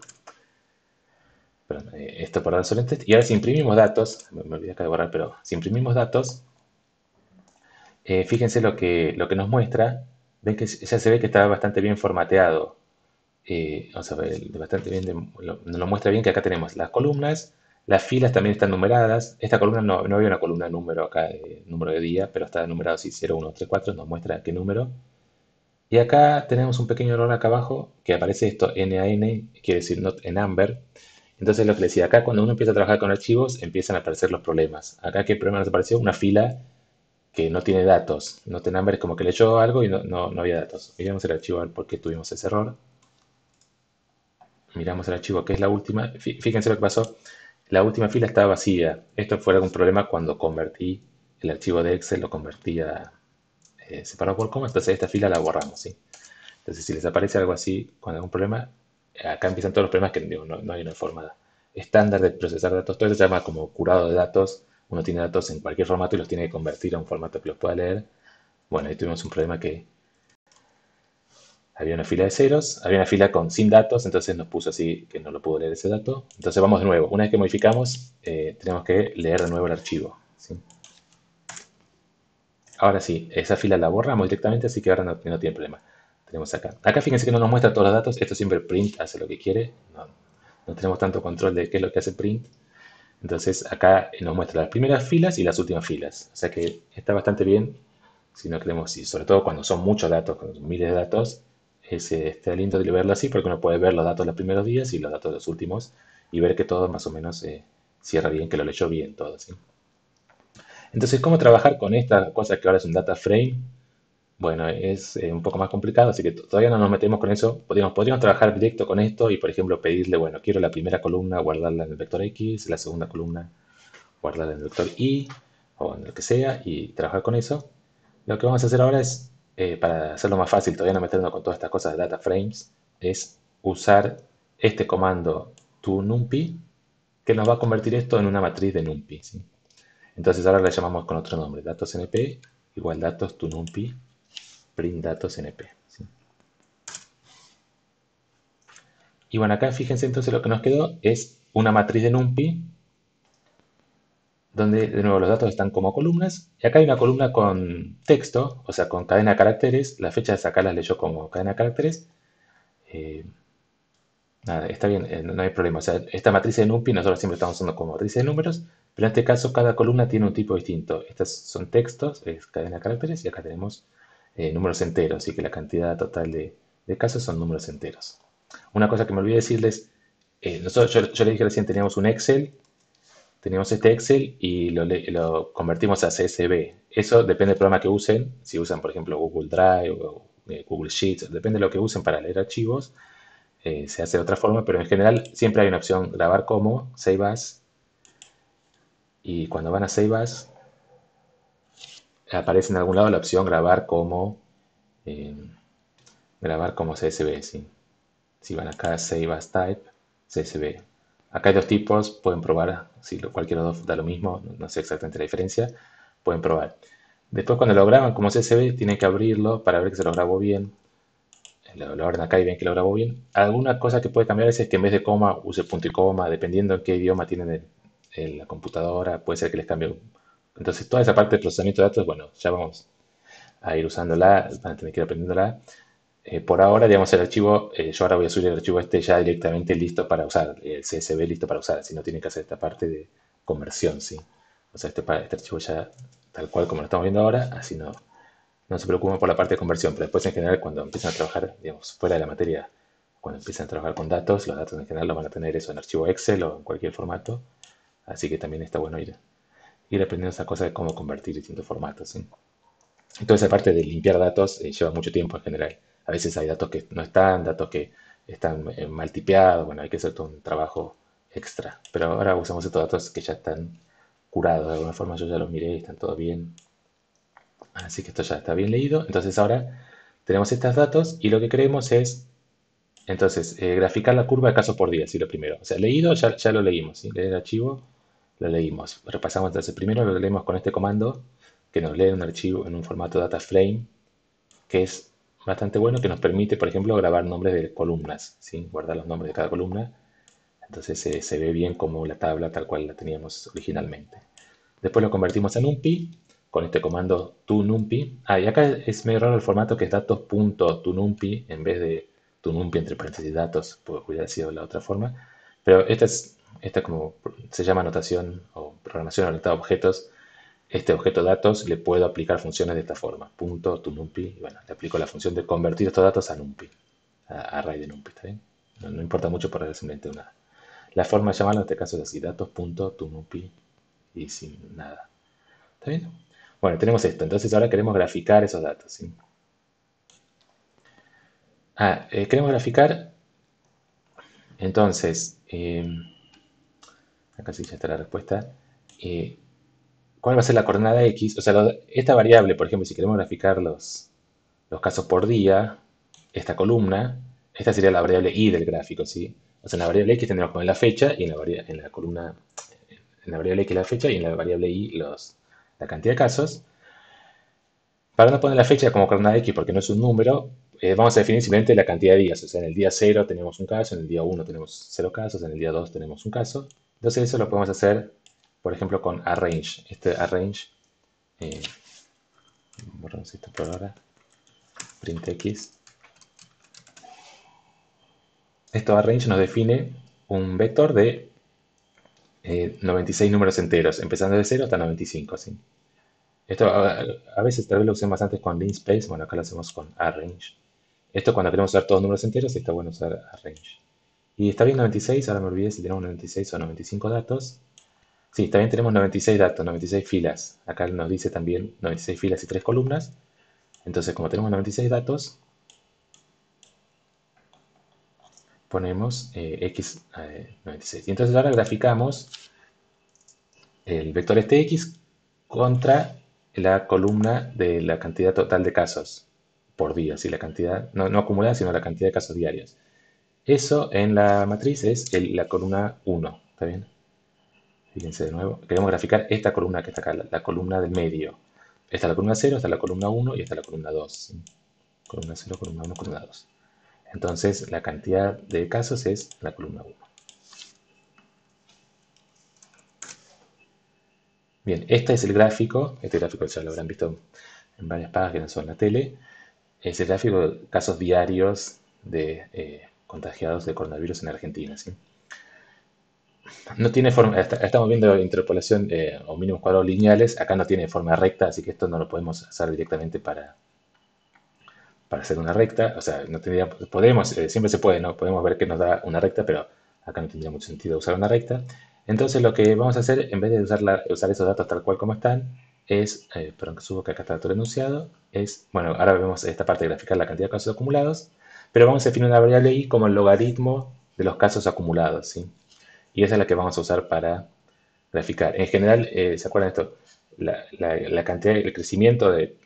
Perdón, esto por dar solo enter. Y ahora si imprimimos datos, me olvidé acá de borrar, pero si imprimimos datos, fíjense lo que nos muestra. Ven que ya se ve que está bastante bien formateado. Vamos a ver, bastante bien, nos lo muestra bien que acá tenemos las columnas, las filas también están numeradas. Esta columna no había una columna de número acá, número de día, pero está numerado así, 0, 1, 3, 4, nos muestra qué número. Y acá tenemos un pequeño error acá abajo que aparece esto NaN, quiere decir not a number. Entonces lo que les decía, acá cuando uno empieza a trabajar con archivos empiezan a aparecer los problemas. Acá qué problema nos apareció, una fila que no tiene datos. Not a number es como que leyó algo y no había datos. Miramos el archivo a ver por qué tuvimos ese error. Miramos el archivo que es la última. Fíjense lo que pasó. La última fila estaba vacía. Esto fue algún problema cuando convertí el archivo de Excel, lo convertí a separado por coma. Entonces esta fila la borramos, ¿sí? Entonces si les aparece algo así con algún problema, acá empiezan todos los problemas que digo, no hay una forma estándar de procesar datos. Todo eso se llama como curado de datos. Uno tiene datos en cualquier formato y los tiene que convertir a un formato que los pueda leer. Bueno, ahí tuvimos un problema que había una fila de ceros, había una fila sin datos, entonces nos puso así que no lo pudo leer ese dato. Entonces vamos de nuevo. Una vez que modificamos, tenemos que leer de nuevo el archivo, ¿sí? Ahora sí, esa fila la borramos directamente, así que ahora no tiene problema. Tenemos acá. Acá fíjense que no nos muestra todos los datos. Esto siempre print hace lo que quiere. No tenemos tanto control de qué es lo que hace print. Entonces acá nos muestra las primeras filas y las últimas filas. O sea que está bastante bien si no queremos, y sobre todo cuando son muchos datos, cuando son miles de datos, está lindo de verlo así porque uno puede ver los datos de los primeros días y los datos de los últimos y ver que todo más o menos cierra bien, que lo leyó bien todo, ¿sí? Entonces, ¿cómo trabajar con esta cosa que ahora es un data frame? Bueno, es un poco más complicado, así que todavía no nos metemos con eso. Podríamos trabajar directo con esto y, por ejemplo, pedirle, bueno, quiero la primera columna guardarla en el vector X, la segunda columna guardarla en el vector Y o en lo que sea y trabajar con eso. Lo que vamos a hacer ahora es, para hacerlo más fácil, todavía no meternos con todas estas cosas de data frames, es usar este comando toNumPy que nos va a convertir esto en una matriz de NumPy, ¿sí? Entonces ahora la llamamos con otro nombre, datosNP igual datos toNumPy print datosNP, ¿sí? Y bueno, acá fíjense entonces lo que nos quedó es una matriz de NumPy donde de nuevo los datos están como columnas, y acá hay una columna con texto, o sea, con cadena de caracteres, la fecha de acá las leyó como cadena de caracteres. eh, Nada, está bien, no hay problema. O sea, esta matriz de NumPy nosotros siempre estamos usando como matriz de números, pero en este caso cada columna tiene un tipo distinto. Estas son textos, es cadena de caracteres, y acá tenemos números enteros, así que la cantidad total de casos son números enteros. Una cosa que me olvidé decirles, yo le dije recién, teníamos un Excel, teníamos este Excel y lo convertimos a CSV. Eso depende del programa que usen. Si usan, por ejemplo, Google Drive o Google Sheets, depende de lo que usen para leer archivos. Se hace de otra forma, pero en general siempre hay una opción grabar como, Save As, y cuando van a Save As, aparece en algún lado la opción eh, grabar como CSV, ¿sí? Si van acá a Save As Type, CSV. Acá hay dos tipos, pueden probar, si cualquiera de los dos da lo mismo, no sé exactamente la diferencia, pueden probar. Después cuando lo graban como CSV, tienen que abrirlo para ver que se lo grabó bien. Lo abren acá y ven que lo grabó bien. Alguna cosa que puede cambiar es que en vez de coma use punto y coma, dependiendo en qué idioma tienen en la computadora, puede ser que les cambie. Entonces toda esa parte de procesamiento de datos, bueno, ya vamos a ir usándola, van a tener que ir aprendiéndola. Por ahora, digamos, el archivo, yo ahora voy a subir el archivo este ya directamente listo para usar, el CSV listo para usar, si no tienen que hacer esta parte de conversión, ¿sí? O sea, este archivo ya tal cual como lo estamos viendo ahora, así no se preocupen por la parte de conversión, pero después en general cuando empiezan a trabajar, digamos, fuera de la materia, cuando empiezan a trabajar con datos, los datos en general los van a tener eso en archivo Excel o en cualquier formato, así que también está bueno ir aprendiendo esa cosa de cómo convertir distintos formatos, ¿sí? Entonces, aparte de limpiar datos, lleva mucho tiempo en general. A veces hay datos que no están, datos que están mal tipeados, bueno, hay que hacer todo un trabajo extra. Pero ahora usamos estos datos que ya están curados, de alguna forma yo ya los miré, están todo bien. Así que esto ya está bien leído. Entonces ahora tenemos estos datos y lo que queremos es, entonces, graficar la curva de casos por día, sí, lo primero. O sea, leído ya lo leímos, ¿sí? Leer el archivo, lo leímos. Repasamos entonces, primero lo leemos con este comando que nos lee un archivo en un formato data frame, que es bastante bueno, que nos permite, por ejemplo, grabar nombres de columnas, ¿sí? Guardar los nombres de cada columna. Entonces se ve bien como la tabla tal cual la teníamos originalmente. Después lo convertimos a NumPy con este comando toNumPy. Ah, y acá es medio raro el formato que es datos.toNumPy en vez de toNumPy entre paréntesis datos, porque hubiera sido la otra forma. Pero esta como se llama notación o programación orientada a objetos. Este objeto datos le puedo aplicar funciones de esta forma. Punto toNumPy. Y bueno, le aplico la función de convertir estos datos a NumPy, a array de NumPy, ¿está bien? No importa mucho porque es simplemente una. La forma de llamarlo en este caso es así, datos.toNumPy y sin nada. ¿Está bien? Bueno, tenemos esto. Entonces ahora queremos graficar esos datos, ¿sí? Queremos graficar. Entonces, acá sí ya está la respuesta. Eh, ¿Cuál va a ser la coordenada X? O sea, esta variable, por ejemplo, si queremos graficar los casos por día, esta columna, esta sería la variable I del gráfico, ¿sí? O sea, en la variable X tendríamos que poner la fecha y en la columna, en la variable X la fecha y en la variable Y la cantidad de casos. Para no poner la fecha como coordenada X porque no es un número, vamos a definir simplemente la cantidad de días. O sea, en el día 0 tenemos un caso, en el día 1 tenemos 0 casos, en el día 2 tenemos un caso. Entonces eso lo podemos hacer, por ejemplo, con arrange. Este arrange, eh, borramos esto por ahora, print X. Esto arrange nos define un vector de 96 números enteros, empezando de 0 hasta 95, ¿sí? Esto a veces tal vez lo usemos antes con linspace, bueno, acá lo hacemos con arrange. Esto cuando queremos usar todos los números enteros, está bueno usar arrange. Y está bien 96, ahora me olvidé si tenemos 96 o 95 datos. Sí, está bien, tenemos 96 datos, 96 filas. Acá nos dice también 96 filas y 3 columnas. Entonces, como tenemos 96 datos, ponemos x 96. Y entonces ahora graficamos el vector este x contra la columna de la cantidad total de casos por día, ¿sí? La cantidad, no acumulada, sino la cantidad de casos diarios. Eso en la matriz es la columna 1, ¿está bien? Fíjense de nuevo, queremos graficar esta columna que está acá, la columna del medio. Esta es la columna 0, esta es la columna 1 y esta es la columna 2, ¿sí? Columna 0, columna 1, columna 2. Entonces la cantidad de casos es la columna 1. Bien, este es el gráfico, este gráfico ya lo habrán visto en varias páginas o en la tele. Es el gráfico de casos diarios de contagiados de coronavirus en Argentina, ¿sí? No tiene forma, estamos viendo interpolación o mínimos cuadrados lineales, acá no tiene forma recta, así que esto no lo podemos hacer directamente para hacer una recta, o sea, no tendría, podemos, siempre se puede, ¿no? Podemos ver que nos da una recta, pero acá no tendría mucho sentido usar una recta. Entonces lo que vamos a hacer, en vez de usar esos datos tal cual como están, es, perdón que subo que acá está todo el enunciado, es, bueno, ahora vemos esta parte de graficar la cantidad de casos acumulados, pero vamos a definir una variable i como el logaritmo de los casos acumulados, ¿sí? Y esa es la que vamos a usar para graficar. En general, ¿se acuerdan de esto? La cantidad, el crecimiento de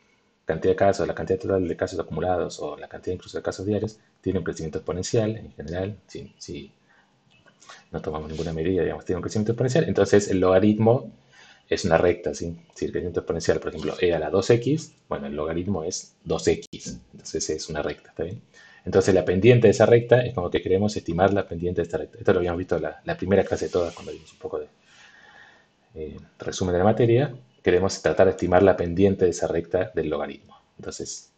cantidad de casos, la cantidad total de casos acumulados o la cantidad incluso de casos diarios tiene un crecimiento exponencial en general. Si no tomamos ninguna medida, digamos, tiene un crecimiento exponencial. Entonces el logaritmo es una recta, ¿sí? Si el crecimiento exponencial, por ejemplo, e a la 2x, bueno, el logaritmo es 2x. Entonces es una recta, ¿está bien? Entonces la pendiente de esa recta es como que queremos estimar la pendiente de esta recta. Esto lo habíamos visto en la primera clase de todas cuando vimos un poco de resumen de la materia. Queremos tratar de estimar la pendiente de esa recta del logaritmo. Entonces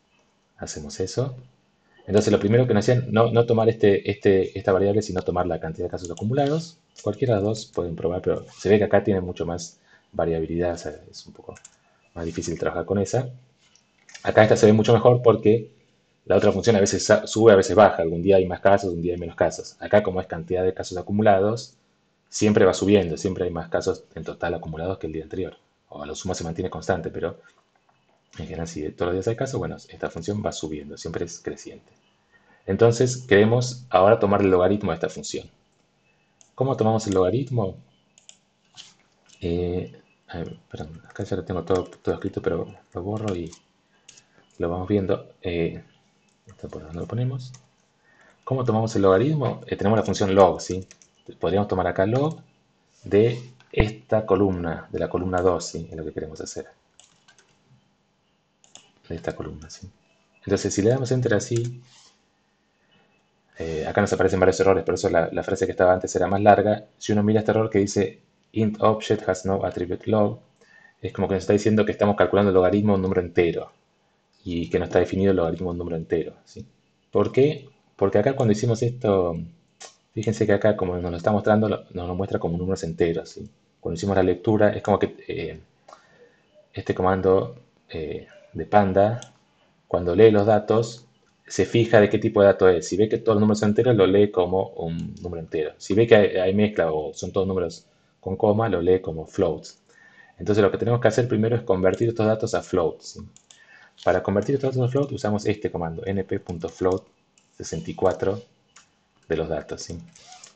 hacemos eso. Entonces lo primero que nos hacían, no tomar esta variable, sino tomar la cantidad de casos acumulados. Cualquiera de las dos pueden probar, pero se ve que acá tiene mucho más variabilidad, o sea, es un poco más difícil trabajar con esa. Acá esta se ve mucho mejor porque la otra función a veces sube, a veces baja. Algún día hay más casos, un día hay menos casos. Acá como es cantidad de casos acumulados, siempre va subiendo, siempre hay más casos en total acumulados que el día anterior. O a lo sumo se mantiene constante, pero en general si todos los días hay casos, bueno, esta función va subiendo, siempre es creciente. Entonces queremos ahora tomar el logaritmo de esta función. ¿Cómo tomamos el logaritmo? Perdón, acá ya lo tengo todo escrito, pero lo borro y lo vamos viendo. Esto por dónde lo ponemos. ¿Cómo tomamos el logaritmo? Tenemos la función log, ¿sí? Podríamos tomar acá log de esta columna, de la columna 2, ¿sí? Es lo que queremos hacer. de esta columna, ¿sí? Entonces, si le damos Enter así, acá nos aparecen varios errores, por eso la frase que estaba antes era más larga. Si uno mira este error que dice int object has no attribute log, es como que nos está diciendo que estamos calculando el logaritmo de un número entero y que no está definido el logaritmo de un número entero, ¿sí? ¿Por qué? Porque acá cuando hicimos esto, fíjense que acá como nos lo está mostrando, nos lo muestra como números enteros, ¿sí? Cuando hicimos la lectura, es como que este comando de Panda, cuando lee los datos, se fija de qué tipo de dato es. Si ve que todos los números son enteros, lo lee como un número entero. Si ve que hay mezcla o son todos números con coma, lo lee como floats. Entonces lo que tenemos que hacer primero es convertir estos datos a floats, ¿sí? Para convertir estos datos a float usamos este comando, np.float64 de los datos, ¿sí?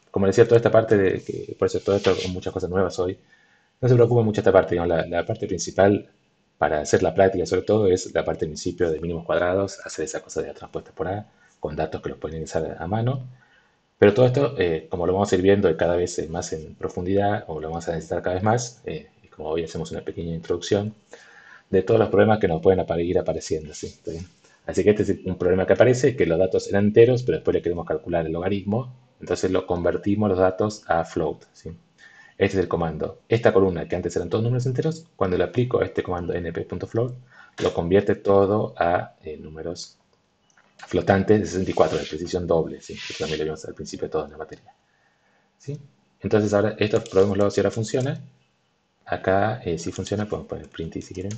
Como decía, toda esta parte de que, por eso todo esto, muchas cosas nuevas hoy, no se preocupen mucho esta parte, digamos, la parte principal para hacer la práctica, sobre todo, es la parte del principio de mínimos cuadrados, hacer esa cosa de la transpuesta por A, con datos que los pueden ingresar a mano. Pero todo esto, como lo vamos a ir viendo cada vez más en profundidad, o lo vamos a necesitar cada vez más, y como hoy hacemos una pequeña introducción de todos los problemas que nos pueden ir apareciendo, ¿sí? ¿Está bien? Así que este es un problema que aparece, que los datos eran enteros, pero después le queremos calcular el logaritmo, entonces lo convertimos los datos a float, ¿sí? Este es el comando. Esta columna, que antes eran todos números enteros, cuando le aplico a este comando np.float, lo convierte todo a números flotantes de 64, de precisión doble, ¿sí? Esto también lo vimos al principio de todo en la materia, ¿sí? Entonces ahora, esto probémoslo si ahora funciona. Acá si funciona, podemos poner print si quieren.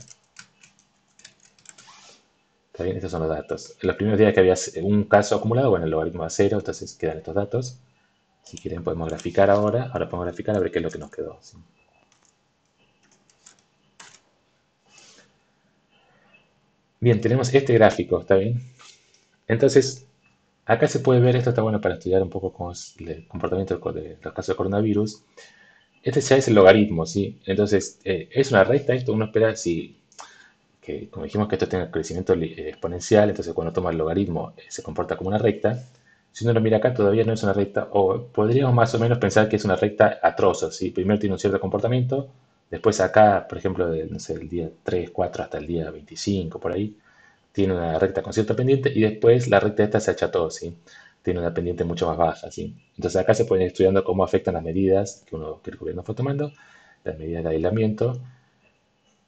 ¿Está bien? Estos son los datos. En los primeros días que había un caso acumulado, bueno, el logaritmo a cero, entonces quedan estos datos. Si quieren podemos graficar ahora. Ahora podemos graficar a ver qué es lo que nos quedó, ¿sí? Bien, tenemos este gráfico, ¿está bien? Entonces, acá se puede ver, esto está bueno para estudiar un poco cómo es el comportamiento de los casos de coronavirus. Este ya es el logaritmo, ¿sí? Entonces, es una recta, esto uno espera si, que como dijimos que esto tiene crecimiento exponencial, entonces cuando toma el logaritmo se comporta como una recta. Si uno lo mira acá, todavía no es una recta, o podríamos más o menos pensar que es una recta a trozos, ¿sí? Primero tiene un cierto comportamiento, después acá, por ejemplo, no sé, el día 3 4 hasta el día 25 por ahí, tiene una recta con cierta pendiente y después la recta esta se acható, ¿sí? Tiene una pendiente mucho más baja, ¿sí? Entonces acá se pueden ir estudiando cómo afectan las medidas que el gobierno fue tomando, las medidas de aislamiento.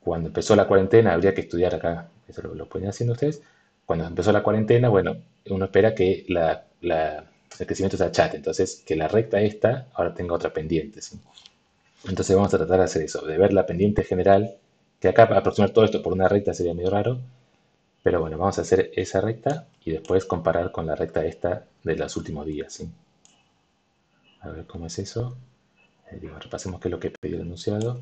Cuando empezó la cuarentena, habría que estudiar acá, eso lo pueden ir haciendo ustedes. Cuando empezó la cuarentena, bueno, uno espera que el crecimiento se achate, entonces que la recta esta ahora tenga otra pendiente, ¿sí? Entonces vamos a tratar de hacer eso, de ver la pendiente general, que acá aproximar todo esto por una recta sería medio raro, pero bueno, vamos a hacer esa recta y después comparar con la recta esta de los últimos días, ¿sí? A ver cómo es eso. Repasemos qué es lo que pidió el enunciado.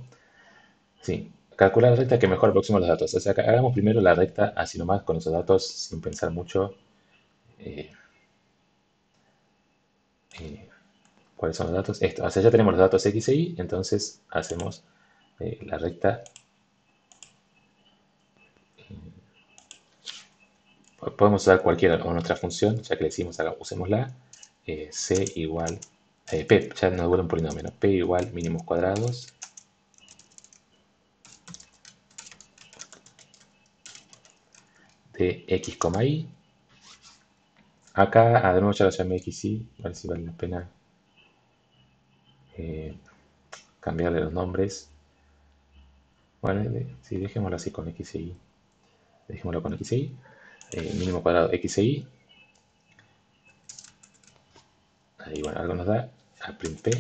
Sí, calcular la recta que mejor aproxima los datos. O sea, hagamos primero la recta así nomás con esos datos sin pensar mucho eh, eh, cuáles son los datos. Esto, o sea, ya tenemos los datos x e y, entonces hacemos la recta. Podemos usar cualquiera o nuestra función, ya que le decimos acá, usémosla. C igual, P, ya nos devuelve un polinomio, ¿no? P igual mínimos cuadrados de x, y. Acá, de nuevo ya lo llamé x, y, a ver si vale la pena eh, cambiarle los nombres. Bueno, sí, dejémoslo así con x y y. Dejémoslo con x y y. Mínimo cuadrado x y y. Ahí, bueno, algo nos da. A print p.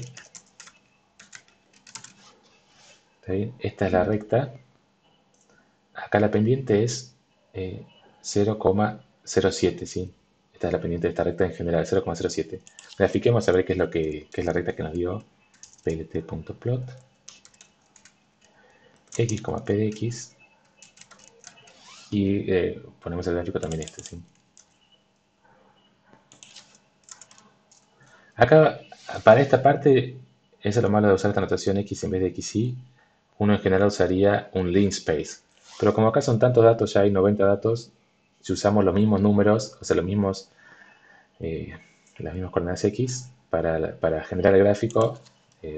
¿Está bien? Esta es la recta. Acá la pendiente es 0,07, ¿sí? Esta es la pendiente de esta recta en general, 0,07. Grafiquemos a ver qué es la recta que nos dio plt.plot x, p de x y ponemos el gráfico también este, ¿sí? Acá, para esta parte, eso es lo malo de usar esta notación x en vez de xy. Uno en general usaría un linspace. Pero como acá son tantos datos, ya hay 90 datos, si usamos los mismos números, o sea, eh, las mismas coordenadas x, para generar el gráfico,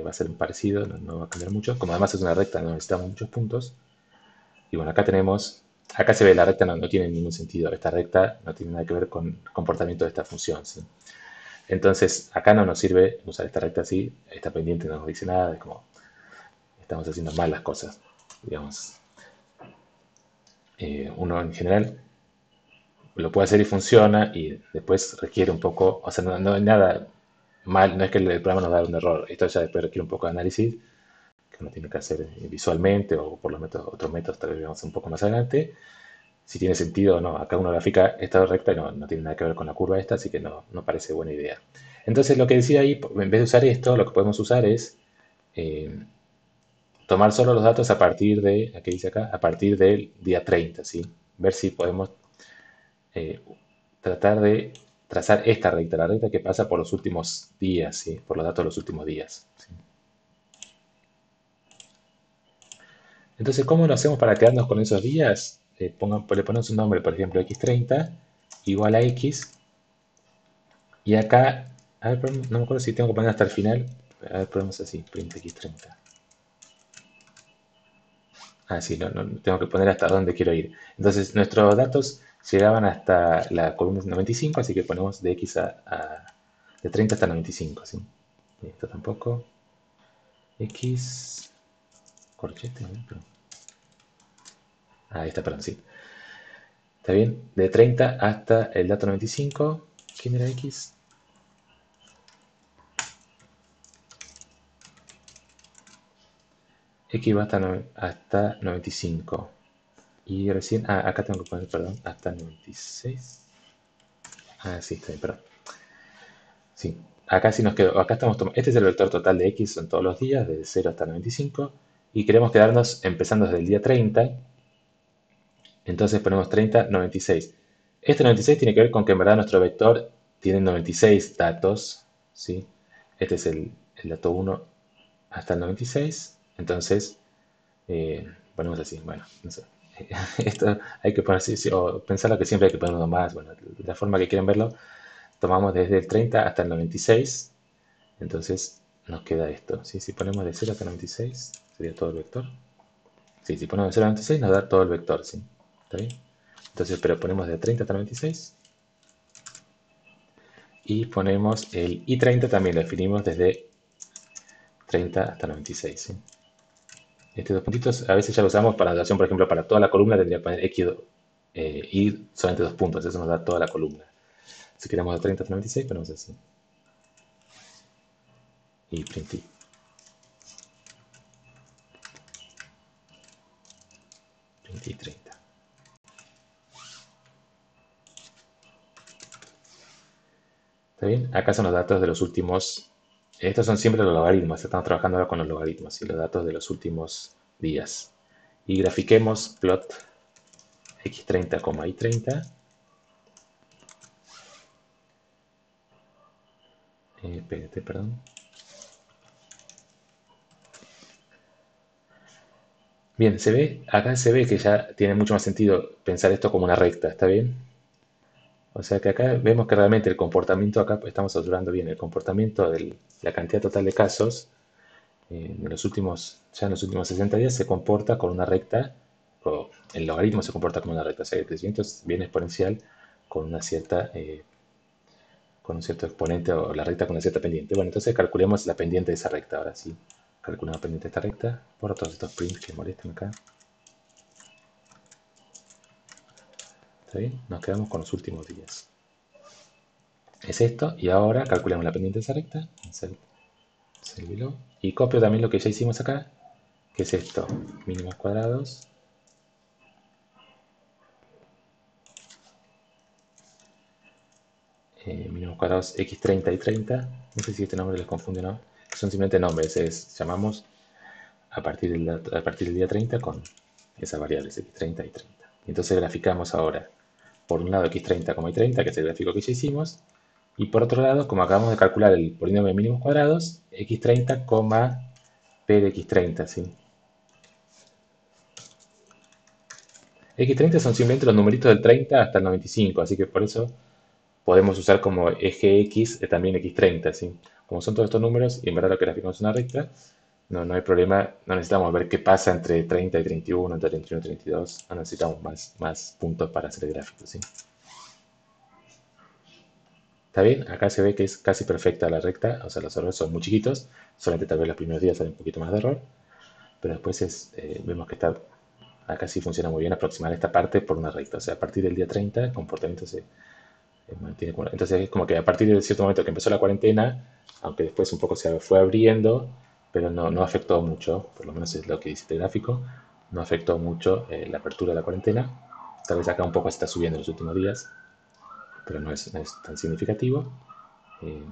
va a ser parecido, no va a cambiar mucho. Como además es una recta, no necesitamos muchos puntos. Y bueno, acá tenemos acá se ve la recta no tiene ningún sentido. Esta recta no tiene nada que ver con el comportamiento de esta función, ¿sí? Entonces, acá no nos sirve usar esta recta así. Esta pendiente no nos dice nada de cómo estamos haciendo mal las cosas. Digamos, uno en general lo puede hacer y funciona y después requiere un poco, o sea, no hay nada mal, no es que el programa nos da un error. Esto ya después requiere un poco de análisis que uno tiene que hacer visualmente o por los métodos, otros métodos tal vez vamos un poco más adelante. Si tiene sentido o no. Acá uno grafica esta recta y no tiene nada que ver con la curva esta, así que no parece buena idea. Entonces lo que decía ahí, en vez de usar esto, lo que podemos usar es eh, tomar solo los datos a partir de, aquí dice acá, a partir del día 30, ¿sí? Ver si podemos eh, tratar de trazar esta recta, la recta que pasa por los últimos días, ¿sí? Por los datos de los últimos días, ¿sí? Entonces, ¿cómo lo hacemos para quedarnos con esos días? Le ponemos un nombre, por ejemplo, x30 igual a x. Y acá, a ver, no me acuerdo si tengo que poner hasta el final. A ver, ponemos así, print x30. Ah, sí, no, tengo que poner hasta dónde quiero ir. Entonces, nuestros datos llegaban hasta la columna 95, así que ponemos de x de 30 hasta 95, ¿sí? Y esto tampoco. X, corchete, ¿no? Ahí está, perdón, sí. ¿Está bien? De 30 hasta el dato 95. ¿Quién era x? X va hasta 95. Y recién, acá tengo que poner, perdón, hasta 96. Ah, sí, está bien, perdón. Sí, acá sí nos quedó, acá estamos tomando, este es el vector total de X en todos los días, desde 0 hasta 95, y queremos quedarnos empezando desde el día 30, entonces ponemos 30, 96. Este 96 tiene que ver con que en verdad nuestro vector tiene 96 datos, ¿sí? Este es el dato 1 hasta el 96, entonces ponemos así, bueno, no sé. Esto hay que poner así, sí, o pensarlo que siempre hay que poner uno más, bueno, de la forma que quieran verlo, tomamos desde el 30 hasta el 96, entonces nos queda esto, ¿sí? Si ponemos de 0 hasta 96, sería todo el vector. Sí, si ponemos de 0 a 96 nos da todo el vector, ¿sí? ¿Está bien? Entonces, pero ponemos de 30 hasta 96 y ponemos el i30 también, lo definimos desde 30 hasta 96, ¿sí? Estos dos puntitos a veces ya lo usamos para notación, por ejemplo, para toda la columna tendría que poner x y solamente dos puntos, eso nos da toda la columna. Si queremos de 30 hasta 96, ponemos así. Y print i. Print i30. ¿Está bien? Acá son los datos de los últimos. Estos son siempre los logaritmos. Estamos trabajando ahora con los logaritmos y los datos de los últimos días. Y grafiquemos plot x30, y30. Espérate, perdón. Bien, acá se ve que ya tiene mucho más sentido pensar esto como una recta, ¿está bien? O sea que acá vemos que realmente el comportamiento, acá estamos observando bien, el comportamiento de la cantidad total de casos ya en los últimos 60 días se comporta con una recta, o el logaritmo se comporta como una recta, o sea, el crecimiento es bien exponencial con una cierta, con un cierto exponente o la recta con una cierta pendiente. Bueno, entonces calculemos la pendiente de esa recta, ahora sí. Calculamos la pendiente de esta recta, por todos estos prints que molestan acá. ¿Está bien? Nos quedamos con los últimos días. Es esto, y ahora calculamos la pendiente de esa recta, below, y copio también lo que ya hicimos acá, que es esto, mínimos cuadrados, mínimos cuadrados x30 y 30, no sé si este nombre les confunde o no, son simplemente nombres, llamamos a partir del día 30 con esas variables x30 y 30. Entonces graficamos ahora, por un lado x30, y 30, que es el gráfico que ya hicimos, y por otro lado, como acabamos de calcular el polinomio de mínimos cuadrados, x30, p de x30, ¿sí? X30 son simplemente los numeritos del 30 hasta el 95, así que por eso podemos usar como eje X también X30, ¿sí? Como son todos estos números, y en verdad lo que graficamos es una recta, no hay problema, no necesitamos ver qué pasa entre 30 y 31, entre 31 y 32, no necesitamos más puntos para hacer el gráfico, ¿sí? ¿Está bien? Acá se ve que es casi perfecta la recta, o sea, los errores son muy chiquitos, solamente tal vez los primeros días hay un poquito más de error, pero después vemos que acá sí funciona muy bien aproximar esta parte por una recta, o sea, a partir del día 30 el comportamiento se mantiene. Entonces es como que a partir de cierto momento que empezó la cuarentena, aunque después un poco se fue abriendo, pero no afectó mucho, por lo menos es lo que dice este gráfico, no afectó mucho la apertura de la cuarentena. Tal vez acá un poco se está subiendo en los últimos días, pero no es tan significativo eh,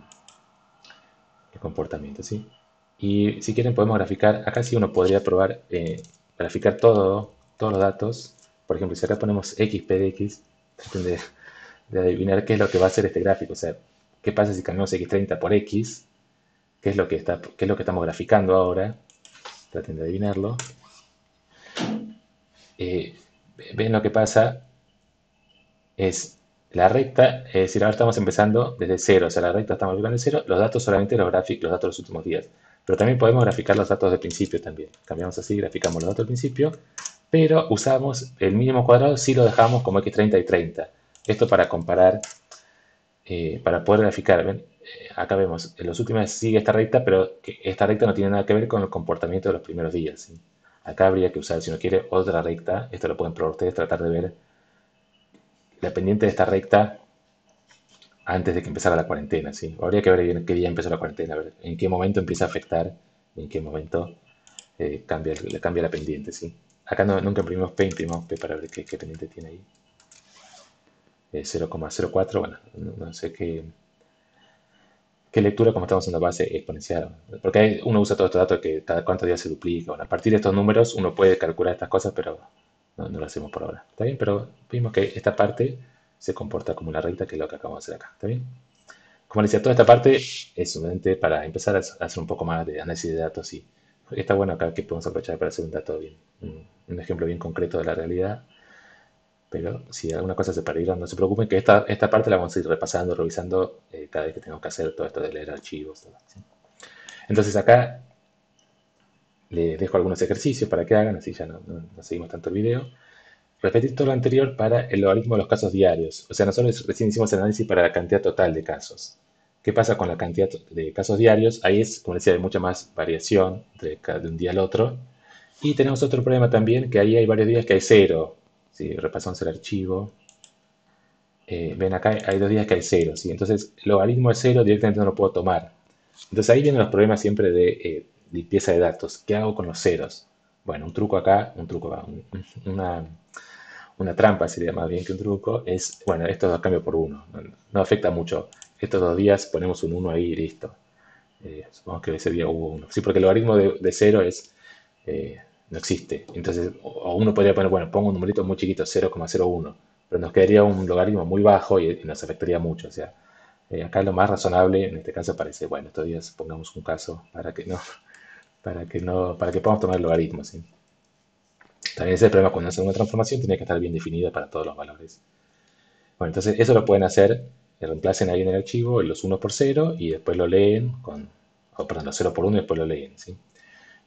el comportamiento, ¿sí? Y si quieren podemos graficar, acá sí uno podría probar graficar todos los datos. Por ejemplo, si acá ponemos x, p de x, traten de adivinar qué es lo que va a hacer este gráfico. O sea, qué pasa si cambiamos x30 por x, qué es lo que estamos graficando ahora. Traten de adivinarlo. Eh, ven lo que pasa es la recta, es decir, ahora estamos empezando desde cero, o sea, la recta estamos graficando de cero, los datos solamente los gráficos, los datos de los últimos días. Pero también podemos graficar los datos del principio también. Cambiamos así, graficamos los datos del principio, pero usamos el mínimo cuadrado si lo dejamos como x30 y 30. Esto para comparar, para poder graficar. ¿Ven? Acá vemos, en los últimos sigue esta recta, pero esta recta no tiene nada que ver con el comportamiento de los primeros días, ¿sí? Acá habría que usar, si uno quiere, otra recta. Esto lo pueden probar ustedes, tratar de ver la pendiente de esta recta antes de que empezara la cuarentena, ¿sí? Habría que ver en qué día empezó la cuarentena, a ver en qué momento empieza a afectar, en qué momento cambia la pendiente, ¿sí? Acá nunca imprimimos P para ver qué pendiente tiene ahí. 0,04, bueno, no sé qué lectura, como estamos en la base exponencial. Porque uno usa todo estos datos que cada cuántos días se duplica. Bueno, a partir de estos números uno puede calcular estas cosas, pero no lo hacemos por ahora. ¿Está bien? Pero vimos que esta parte se comporta como una recta, que es lo que acabamos de hacer acá. ¿Está bien? Como les decía, toda esta parte es simplemente para empezar a hacer un poco más de análisis de datos y está bueno acá que podemos aprovechar para hacer un dato bien, un ejemplo bien concreto de la realidad. Pero si alguna cosa se perdieron, no se preocupen que esta parte la vamos a ir repasando, revisando cada vez que tenemos que hacer todo esto de leer archivos. Todo, ¿sí? Entonces acá les dejo algunos ejercicios para que hagan, así ya no seguimos tanto el video. Repetir todo lo anterior para el logaritmo de los casos diarios. O sea, nosotros recién hicimos el análisis para la cantidad total de casos. ¿Qué pasa con la cantidad de casos diarios? Ahí es, como decía, hay mucha más variación de un día al otro. Y tenemos otro problema también, que ahí hay varios días que hay cero. Si repasamos el archivo, ven acá hay 2 días que hay cero, ¿sí? Entonces, el logaritmo de cero directamente no lo puedo tomar. Entonces ahí vienen los problemas siempre de limpieza de datos. ¿Qué hago con los ceros? Bueno, un truco acá, una trampa sería más bien que un truco, es, bueno, estos dos cambio por uno. No afecta mucho. Estos 2 días ponemos un uno ahí y listo. Supongamos que ese día hubo uno. Sí, porque el logaritmo de cero no existe. Entonces, o uno podría poner, bueno, pongo un numerito muy chiquito, 0,01, pero nos quedaría un logaritmo muy bajo y nos afectaría mucho. O sea, acá lo más razonable en este caso parece, bueno, estos días pongamos un caso para que podamos tomar el logaritmo, ¿sí? También ese es el problema cuando hacen una transformación, tiene que estar bien definida para todos los valores. Bueno, entonces eso lo pueden hacer, reemplacen ahí en el archivo los 1 por 0 y después lo leen o perdón, los 0 por 1 y después lo leen, ¿sí?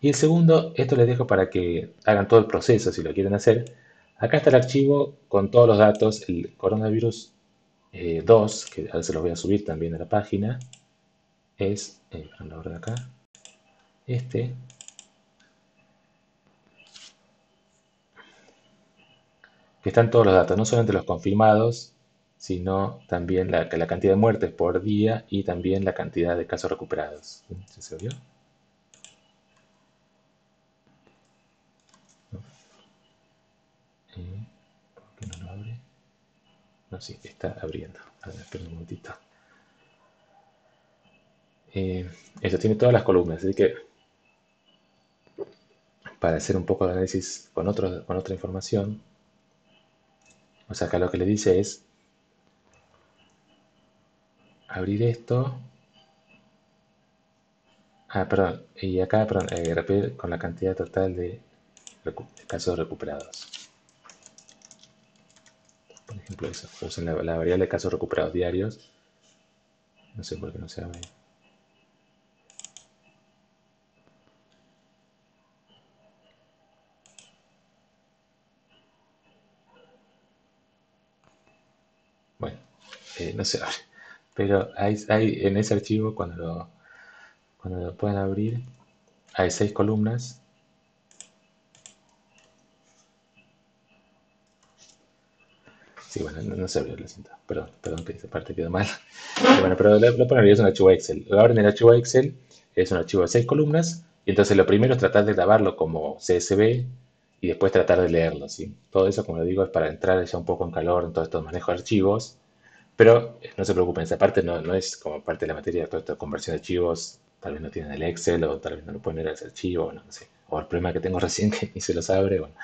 Y el segundo, esto les dejo para que hagan todo el proceso si lo quieren hacer. Acá está el archivo con todos los datos, el coronavirus 2, que ahora se los voy a subir también a la página, es, la orden acá, este, que están todos los datos, no solamente los confirmados, sino también la cantidad de muertes por día y también la cantidad de casos recuperados. ¿Sí se vio? ¿Por qué no lo abre? No, sí, está abriendo. A ver, espera un momentito. Eso tiene todas las columnas, así que para hacer un poco de análisis con otra información, o sea, acá lo que le dice es abrir esto. Ah, perdón, y acá, perdón, repetir con la cantidad total de casos recuperados. Por ejemplo, eso, usen la variable de casos recuperados diarios. No sé por qué no se abre. no se abre. Pero en ese archivo, cuando lo puedan abrir, hay 6 columnas. Sí, bueno, no se abrió, lo siento. Perdón que esa parte quedó mal. Bueno, pero lo ponen es un archivo Excel. Lo abren el archivo Excel, es un archivo de 6 columnas, y entonces lo primero es tratar de grabarlo como CSV y después tratar de leerlo, ¿sí? Todo eso, como lo digo, es para entrar ya un poco en calor en todos estos manejos de archivos, pero no se preocupen, esa parte no es como parte de la materia, toda esta conversión de archivos, tal vez no tienen el Excel o tal vez no lo pueden leer ese archivo, bueno, no sé. O el problema que tengo recién que ni se los abre, bueno.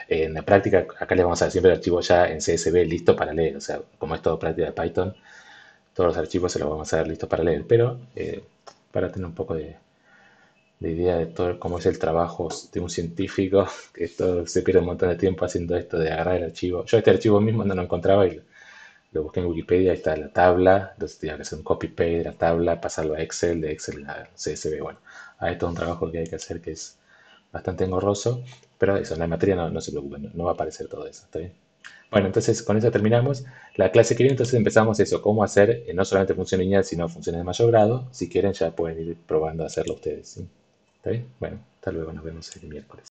En la práctica, acá les vamos a dar siempre el archivo ya en CSV listo para leer, o sea, como es todo práctica de Python, todos los archivos se los vamos a dar listos para leer, pero para tener un poco de idea de todo cómo es el trabajo de un científico, que esto se pierde un montón de tiempo haciendo esto de agarrar el archivo. Yo este archivo mismo no lo encontraba y lo busqué en Wikipedia, ahí está la tabla, entonces tenía que hacer un copy-paste de la tabla, pasarlo a Excel, de Excel a CSV. Bueno, hay todo un trabajo que hay que hacer que es bastante engorroso, pero eso, en la materia no se preocupen, no va a aparecer todo eso, ¿está bien? Bueno, entonces con eso terminamos. La clase que viene, entonces empezamos eso, cómo hacer no solamente funciones lineales, sino funciones de mayor grado. Si quieren, ya pueden ir probando a hacerlo ustedes, ¿sí? ¿Está bien? Bueno, hasta luego, nos vemos el miércoles.